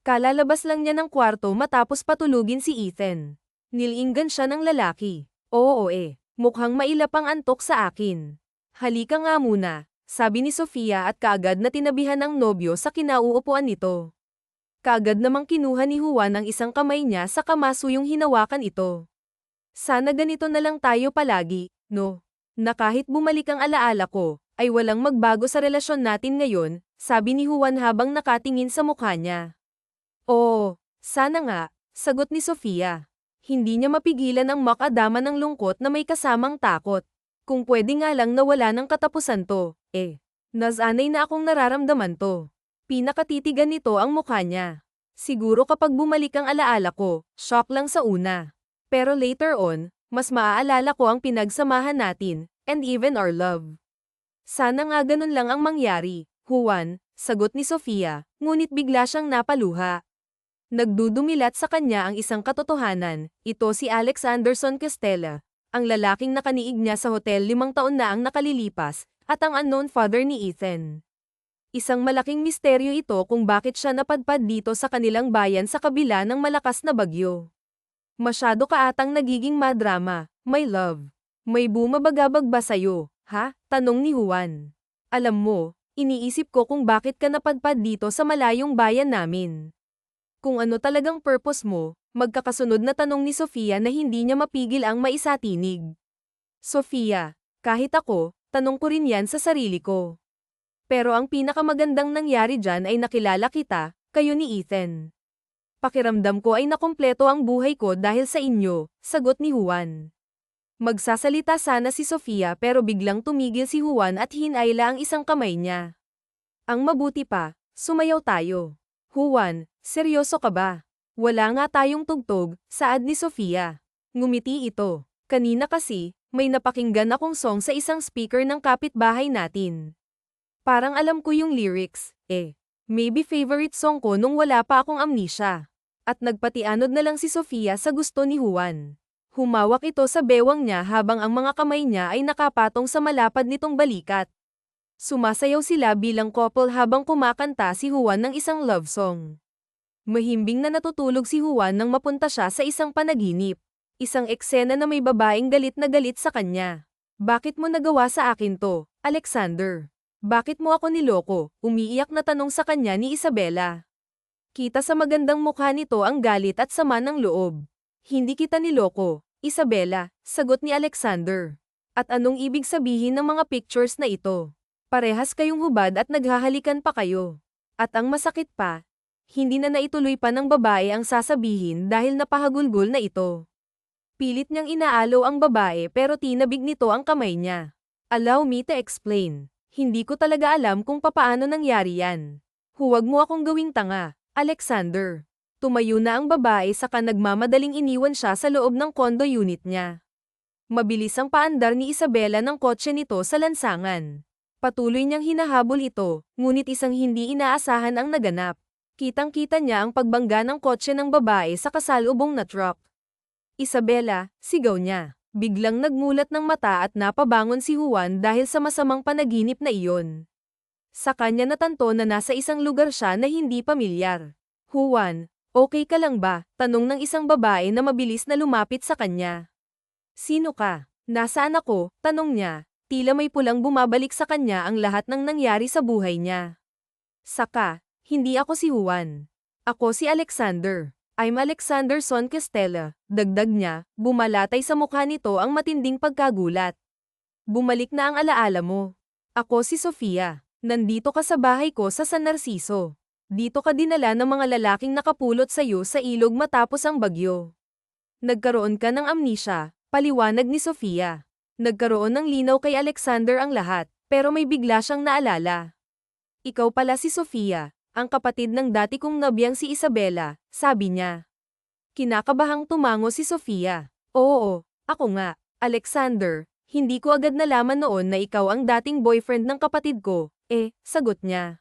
Kalalabas lang niya ng kwarto matapos patulugin si Ethan. Nilinggan siya ng lalaki. Oo mukhang mailap ang antok sa akin. Halika nga muna, sabi ni Sofia at kaagad na tinabihan ng nobyo sa kinauupuan nito. Kaagad namang kinuha ni Juan ang isang kamay niya sa kamasuyong hinawakan ito. Sana ganito na lang tayo palagi, no? Na kahit bumalik ang alaala ko, ay walang magbago sa relasyon natin ngayon, sabi ni Juan habang nakatingin sa mukha niya. Oo, sana nga, sagot ni Sofia. Hindi niya mapigilan ang makadama ng lungkot na may kasamang takot. Kung pwede nga lang na wala ng katapusan to, nasanay na akong nararamdaman to. Pinakatitigan nito ang mukha niya. Siguro kapag bumalik ang alaala ko, shock lang sa una. Pero later on, mas maaalala ko ang pinagsamahan natin, and even our love. Sana nga ganun lang ang mangyari, Juan, sagot ni Sofia, ngunit bigla siyang napaluha. Nagdudumilat sa kanya ang isang katotohanan, ito si Alex Anderson Castella, ang lalaking nakaniig niya sa hotel 5 taon na ang nakalilipas, at ang unknown father ni Ethan. Isang malaking misteryo ito kung bakit siya napadpad dito sa kanilang bayan sa kabila ng malakas na bagyo. Masyado ka atang nagiging madrama, my love. May bumabagabag ba sa'yo, ha? Tanong ni Juan. Alam mo, iniisip ko kung bakit ka napadpad dito sa malayong bayan namin. Kung ano talagang purpose mo, magkakasunod na tanong ni Sofia na hindi niya mapigil ang maisatinig. Sofia, kahit ako, tanong ko rin yan sa sarili ko. Pero ang pinakamagandang nangyari dyan ay nakilala kita, kayo ni Ethan. Pakiramdam ko ay nakumpleto ang buhay ko dahil sa inyo, sagot ni Juan. Magsasalita sana si Sofia pero biglang tumigil si Juan at hinayla ang isang kamay niya. Ang mabuti pa, sumayaw tayo. Juan, seryoso ka ba? Wala nga tayong tugtog, saad ni Sofia. Ngumiti ito. Kanina kasi, may napakinggan akong song sa isang speaker ng kapitbahay natin. Parang alam ko yung lyrics, maybe favorite song ko nung wala pa akong amnesia. At nagpatianod na lang si Sofia sa gusto ni Juan. Humawak ito sa bewang niya habang ang mga kamay niya ay nakapatong sa malapad nitong balikat. Sumasayaw sila bilang couple habang kumakanta si Juan ng isang love song. Mahimbing na natutulog si Juan nang mapunta siya sa isang panaginip. Isang eksena na may babaeng galit na galit sa kanya. Bakit mo nagawa sa akin to, Alexander? Bakit mo ako niloko? Umiiyak na tanong sa kanya ni Isabela. Kita sa magandang mukha nito ang galit at sama ng loob. Hindi kita niloko, Isabela, sagot ni Alexander. At anong ibig sabihin ng mga pictures na ito? Parehas kayong hubad at naghahalikan pa kayo. At ang masakit pa, hindi na naituloy pa ng babae ang sasabihin dahil napahagulgol na ito. Pilit niyang inaalo ang babae pero tinabig nito ang kamay niya. Allow me to explain. Hindi ko talaga alam kung papaano nangyari yan. Huwag mo akong gawing tanga, Alexander. Tumayo na ang babae saka nagmamadaling iniwan siya sa loob ng condo unit niya. Mabilis ang paandar ni Isabela ng kotse nito sa lansangan. Patuloy niyang hinahabol ito, ngunit isang hindi inaasahan ang naganap. Kitang-kita niya ang pagbangga ng kotse ng babae sa kasalubong na truck. Isabela, sigaw niya. Biglang nagmulat ng mata at napabangon si Juan dahil sa masamang panaginip na iyon. Sa kanya natanto na nasa isang lugar siya na hindi pamilyar. Juan, okay ka lang ba? Tanong ng isang babae na mabilis na lumapit sa kanya. Sino ka? Nasaan ako? Tanong niya. Tila may pulang bumabalik sa kanya ang lahat ng nangyari sa buhay niya. Saka, hindi ako si Juan. Ako si Alexander. I'm Alexander Son Castella, dagdag niya, bumalatay sa mukha nito ang matinding pagkagulat. Bumalik na ang alaala mo. Ako si Sofia. Nandito ka sa bahay ko sa San Narciso. Dito ka dinala ng mga lalaking nakapulot sa iyo sa ilog matapos ang bagyo. Nagkaroon ka ng amnesia, paliwanag ni Sofia. Nagkaroon ng linaw kay Alexander ang lahat, pero may bigla siyang naalala. Ikaw pala si Sofia, ang kapatid ng dati kong nobiyang si Isabela, sabi niya. Kinakabahang tumango si Sofia. Oo, ako nga, Alexander, hindi ko agad nalaman noon na ikaw ang dating boyfriend ng kapatid ko, sagot niya.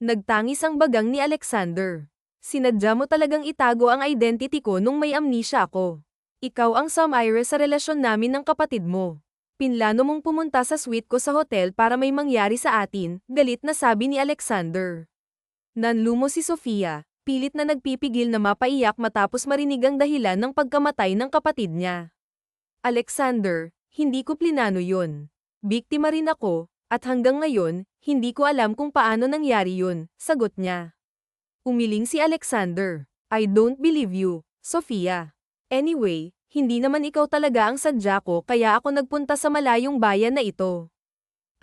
Nagtangis ang bagang ni Alexander. Sinadya mo talagang itago ang identity ko nung may amnesia ako. Ikaw ang sumire sa relasyon namin ng kapatid mo. Pinlano mong pumunta sa suite ko sa hotel para may mangyari sa atin, galit na sabi ni Alexander. Nanlumo si Sofia, pilit na nagpipigil na mapaiyak matapos marinig ang dahilan ng pagkamatay ng kapatid niya. Alexander, hindi ko plinano yun. Biktima rin ako, at hanggang ngayon, hindi ko alam kung paano nangyari yun, sagot niya. Umiling si Alexander. I don't believe you, Sofia. Anyway, hindi naman ikaw talaga ang sadya ko kaya ako nagpunta sa malayong bayan na ito.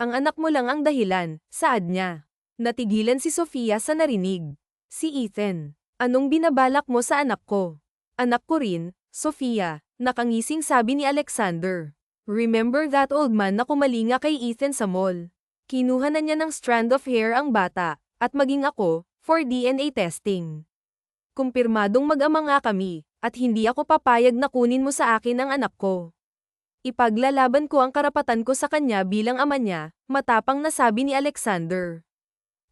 Ang anak mo lang ang dahilan, saad niya. Natigilan si Sofia sa narinig. Si Ethan. Anong binabalak mo sa anak ko? Anak ko rin, Sofia, nakangising sabi ni Alexander. Remember that old man na kumalinga kay Ethan sa mall? Kinuha na niya ng strand of hair ang bata, at maging ako, for DNA testing. Kumpirmadong mag-ama nga kami, at hindi ako papayag na kunin mo sa akin ang anak ko. Ipaglalaban ko ang karapatan ko sa kanya bilang ama niya, matapang na sabi ni Alexander.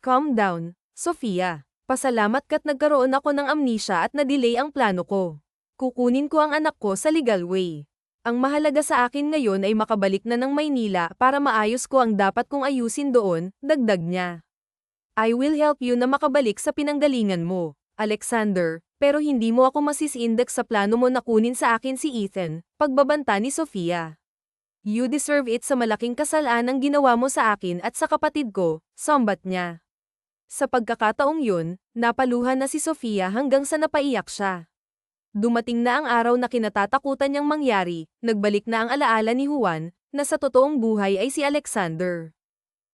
Calm down, Sofia. Pasalamat ka't nagkaroon ako ng amnesia at na-delay ang plano ko. Kukunin ko ang anak ko sa legal way. Ang mahalaga sa akin ngayon ay makabalik na ng Maynila para maayos ko ang dapat kong ayusin doon, dagdag niya. I will help you na makabalik sa pinanggalingan mo, Alexander, pero hindi mo ako masisindak sa plano mo na kunin sa akin si Ethan, pagbabanta ni Sofia. You deserve it sa malaking kasalanan ang ginawa mo sa akin at sa kapatid ko, sambat niya. Sa pagkakataong yun, napaluhan na si Sofia hanggang sa napaiyak siya. Dumating na ang araw na kinatatakutan niyang mangyari, nagbalik na ang alaala ni Juan, na sa totoong buhay ay si Alexander.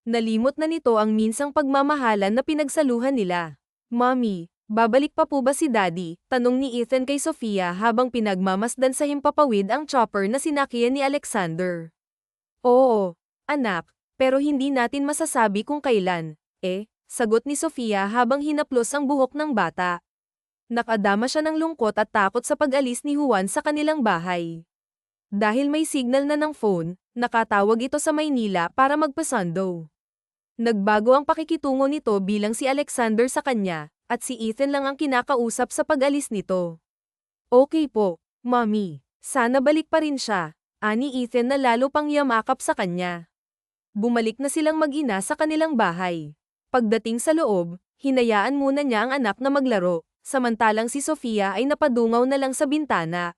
Nalimot na nito ang minsang pagmamahalan na pinagsaluhan nila. Mommy, babalik pa po ba si Daddy? Tanong ni Ethan kay Sofia habang pinagmamasdan sa himpapawid ang chopper na sinakyan ni Alexander. Oo, anak, pero hindi natin masasabi kung kailan, sagot ni Sofia habang hinaplos ang buhok ng bata. Nakadama siya ng lungkot at takot sa pag-alis ni Juan sa kanilang bahay. Dahil may signal na ng phone, nakatawag ito sa Maynila para magpasundo. Nagbago ang pakikitungo nito bilang si Alexander sa kanya, at si Ethan lang ang kinakausap sa pag-alis nito. Okay po, Mommy. Sana balik pa rin siya, ani Ethan na lalo pang yamakap sa kanya. Bumalik na silang mag-ina sa kanilang bahay. Pagdating sa loob, hinayaan muna niya ang anak na maglaro, samantalang si Sofia ay napadungaw na lang sa bintana.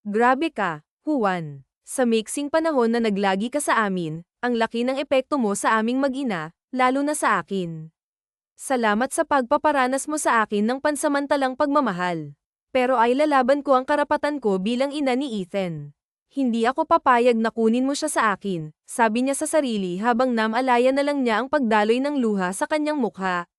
Grabe ka, Juan. Sa mixing panahon na naglagi ka sa amin, ang laki ng epekto mo sa aming mag-ina, lalo na sa akin. Salamat sa pagpaparanas mo sa akin ng pansamantalang pagmamahal. Pero ay lalaban ko ang karapatan ko bilang ina ni Ethan. Hindi ako papayag na kunin mo siya sa akin, sabi niya sa sarili habang namalaya na lang niya ang pagdaloy ng luha sa kanyang mukha.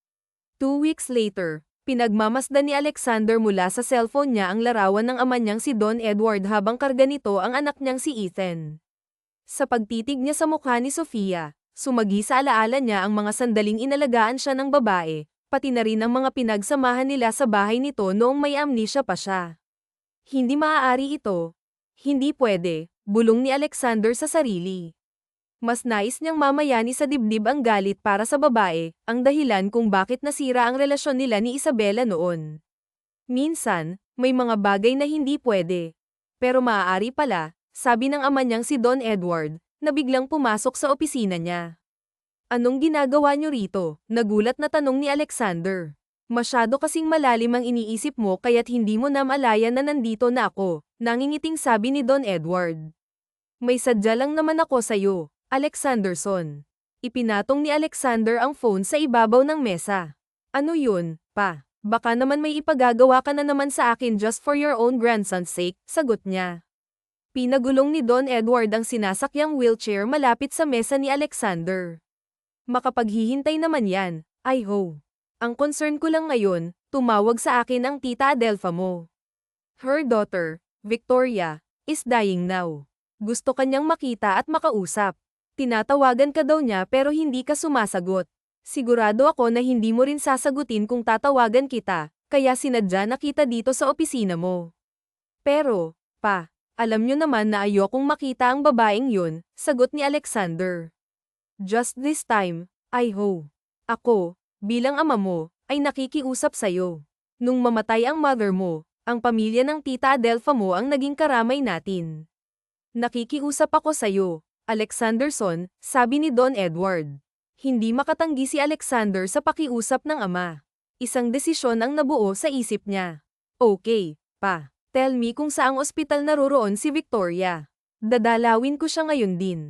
2 weeks later, pinagmamasdan ni Alexander mula sa cellphone niya ang larawan ng ama niyang si Don Edward habang karga nito ang anak niyang si Ethan. Sa pagtitig niya sa mukha ni Sofia, sumagi sa alaala niya ang mga sandaling inalagaan siya ng babae, pati na rin ang mga pinagsamahan nila sa bahay nito noong may amnesia pa siya. Hindi maaari ito. Hindi pwede, bulong ni Alexander sa sarili. Mas nais niyang mamayani sa dibdib ang galit para sa babae, ang dahilan kung bakit nasira ang relasyon nila ni Isabela noon. Minsan, may mga bagay na hindi pwede. Pero maaari pala, sabi ng ama niyang si Don Edward, na biglang pumasok sa opisina niya. Anong ginagawa niyo rito? Nagulat na tanong ni Alexander. Masyado kasing malalim ang iniisip mo kaya't hindi mo namalayan na nandito na ako, nangingiting sabi ni Don Edward. May sadya lang naman ako sa'yo, Alexanderson. Ipinatong ni Alexander ang phone sa ibabaw ng mesa. Ano yun, pa? Baka naman may ipagagawa ka na naman sa akin just for your own grandson's sake, sagot niya. Pinagulong ni Don Edward ang sinasakyang wheelchair malapit sa mesa ni Alexander. Makapaghihintay naman yan, I hope. Ang concern ko lang ngayon, tumawag sa akin ang tita Adelpha mo. Her daughter, Victoria is dying now. Gusto kanyang makita at makausap. Tinatawagan ka daw niya pero hindi ka sumasagot. Sigurado ako na hindi mo rin sasagutin kung tatawagan kita, kaya sinadya na kita dito sa opisina mo. Pero, pa, alam nyo naman na ayokong makita ang babaeng yun, sagot ni Alexander. Just this time, ako, bilang ama mo, ay nakikiusap sa'yo. Nung mamatay ang mother mo, ang pamilya ng tita Adelpha mo ang naging karamay natin. Nakikiusap ako sa'yo, Alexanderson, sabi ni Don Edward. Hindi makatanggi si Alexander sa pakiusap ng ama. Isang desisyon ang nabuo sa isip niya. Okay, pa. Tell me kung saang ospital naroroon si Victoria. Dadalawin ko siya ngayon din.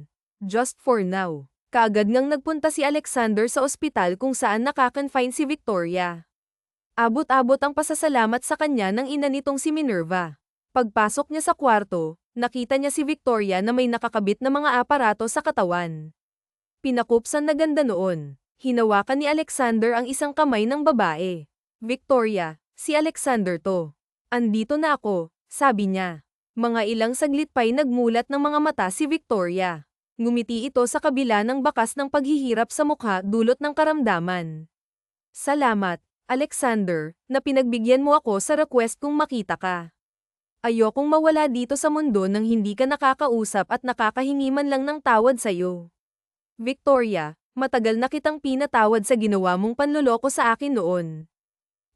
Just for now. Kaagad ngang nagpunta si Alexander sa ospital kung saan nakakonfine si Victoria. Abot-abot ang pasasalamat sa kanya ng ina nitong si Minerva. Pagpasok niya sa kwarto, nakita niya si Victoria na may nakakabit na mga aparato sa katawan. Pinakupsan na ganda noon. Hinawakan ni Alexander ang isang kamay ng babae. Victoria, si Alexander to. Andito na ako, sabi niya. Mga ilang saglit pa'y nagmulat ng mga mata si Victoria. Ngumiti ito sa kabila ng bakas ng paghihirap sa mukha dulot ng karamdaman. Salamat, Alexander, na pinagbigyan mo ako sa request kong makita ka. Ayokong mawala dito sa mundo nang hindi ka nakakausap at nakakahingi man lang ng tawad sa'yo. Victoria, matagal na kitang pinatawad sa ginawa mong panloloko sa akin noon.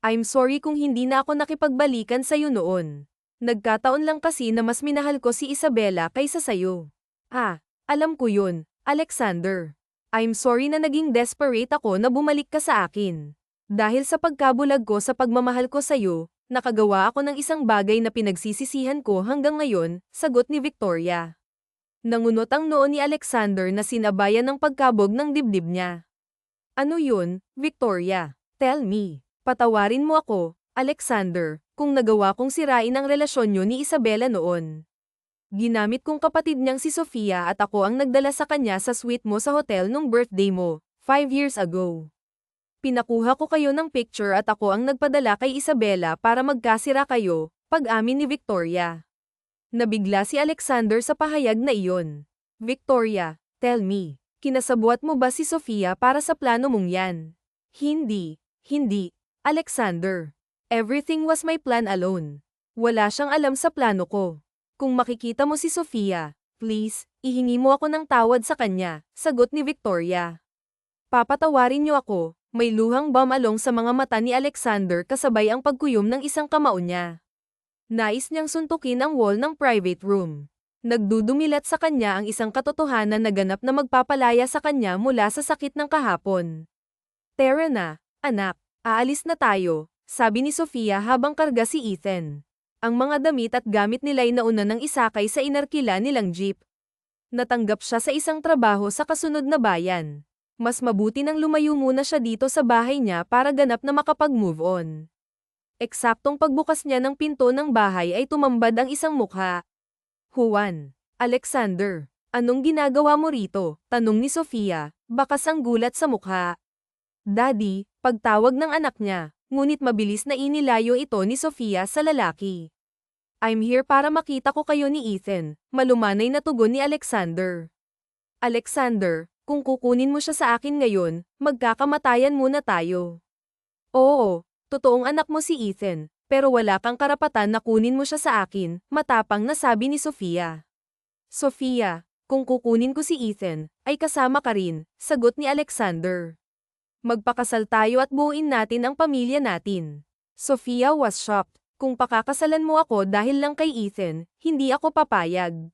I'm sorry kung hindi na ako nakipagbalikan sa'yo noon. Nagkataon lang kasi na mas minahal ko si Isabela kaysa sa'yo. Alam ko yun, Alexander. I'm sorry na naging desperate ako na bumalik ka sa akin. Dahil sa pagkabulag ko sa pagmamahal ko sa'yo, nakagawa ako ng isang bagay na pinagsisisihan ko hanggang ngayon, sagot ni Victoria. Nangunot ang noo ni Alexander na sinabayan ng pagkabog ng dibdib niya. Ano yun, Victoria? Tell me. Patawarin mo ako, Alexander, kung nagawa kong sirain ang relasyon niyo ni Isabela noon. Ginamit kong kapatid niyang si Sofia at ako ang nagdala sa kanya sa suite mo sa hotel nung birthday mo, 5 years ago. Pinakuha ko kayo ng picture at ako ang nagpadala kay Isabela para magkasira kayo, pag-amin ni Victoria. Nabigla si Alexander sa pahayag na iyon. Victoria, tell me, kinasabuat mo ba si Sofia para sa plano mong yan? Hindi, Alexander. Everything was my plan alone. Wala siyang alam sa plano ko. Kung makikita mo si Sofia, please, ihingi mo ako ng tawad sa kanya, sagot ni Victoria. Papatawarin niyo ako, may luhang bumalong sa mga mata ni Alexander kasabay ang pagkuyom ng isang kamao niya. Nais niyang suntukin ang wall ng private room. Nagdudumilat sa kanya ang isang katotohanan na ganap na magpapalaya sa kanya mula sa sakit ng kahapon. Tara na, anak, aalis na tayo, sabi ni Sofia habang karga si Ethan. Ang mga damit at gamit nila'y nauna ng isakay sa inarkila nilang jeep. Natanggap siya sa isang trabaho sa kasunod na bayan. Mas mabuti nang lumayo muna siya dito sa bahay niya para ganap na makapag-move on. Eksaktong pagbukas niya ng pinto ng bahay ay tumambad ang isang mukha. Juan, Alexander, anong ginagawa mo rito? Tanong ni Sofia, bakas ang gulat sa mukha. Daddy, pagtawag ng anak niya, ngunit mabilis na inilayo ito ni Sofia sa lalaki. I'm here para makita ko kayo ni Ethan, malumanay na tugon ni Alexander. Alexander, kung kukunin mo siya sa akin ngayon, magkakamatayan muna tayo. Oo. Totoong anak mo si Ethan, pero wala kang karapatan na kunin mo siya sa akin, matapang na sabi ni Sofia. Sofia, kung kukunin ko si Ethan, ay kasama ka rin, sagot ni Alexander. Magpakasal tayo at buuin natin ang pamilya natin. Sofia was shocked. Kung pakakasalan mo ako dahil lang kay Ethan, hindi ako papayag.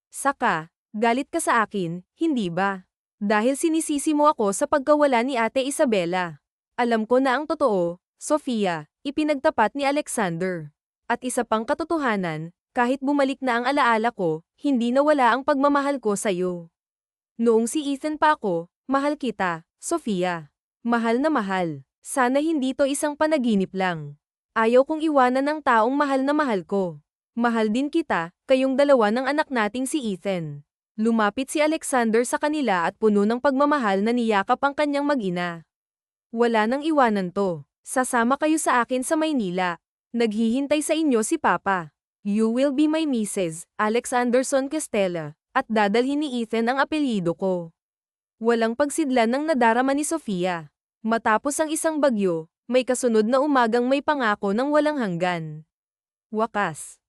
Saka, galit ka sa akin, hindi ba? Dahil sinisisi mo ako sa pagkawala ni Ate Isabela. Alam ko na ang totoo, Sofia, ipinagtapat ni Alexander. At isa pang katotohanan, kahit bumalik na ang alaala ko, hindi nawala ang pagmamahal ko sa'yo. Noong si Ethan pa ako, mahal kita, Sofia. Mahal na mahal. Sana hindi to isang panaginip lang. Ayaw kong iwanan ng taong mahal na mahal ko. Mahal din kita, kayong dalawa ng anak nating si Ethan. Lumapit si Alexander sa kanila at puno ng pagmamahal na niyakap ang kanyang mag-ina. Wala nang iwanan to. Sasama kayo sa akin sa Maynila. Naghihintay sa inyo si Papa. You will be my Mrs. Alex Anderson Castella, at dadalhin ni Ethan ang apelyido ko. Walang pagsidlan ng nadarama ni Sofia. Matapos ang isang bagyo, may kasunod na umagang may pangako ng walang hanggan. Wakas.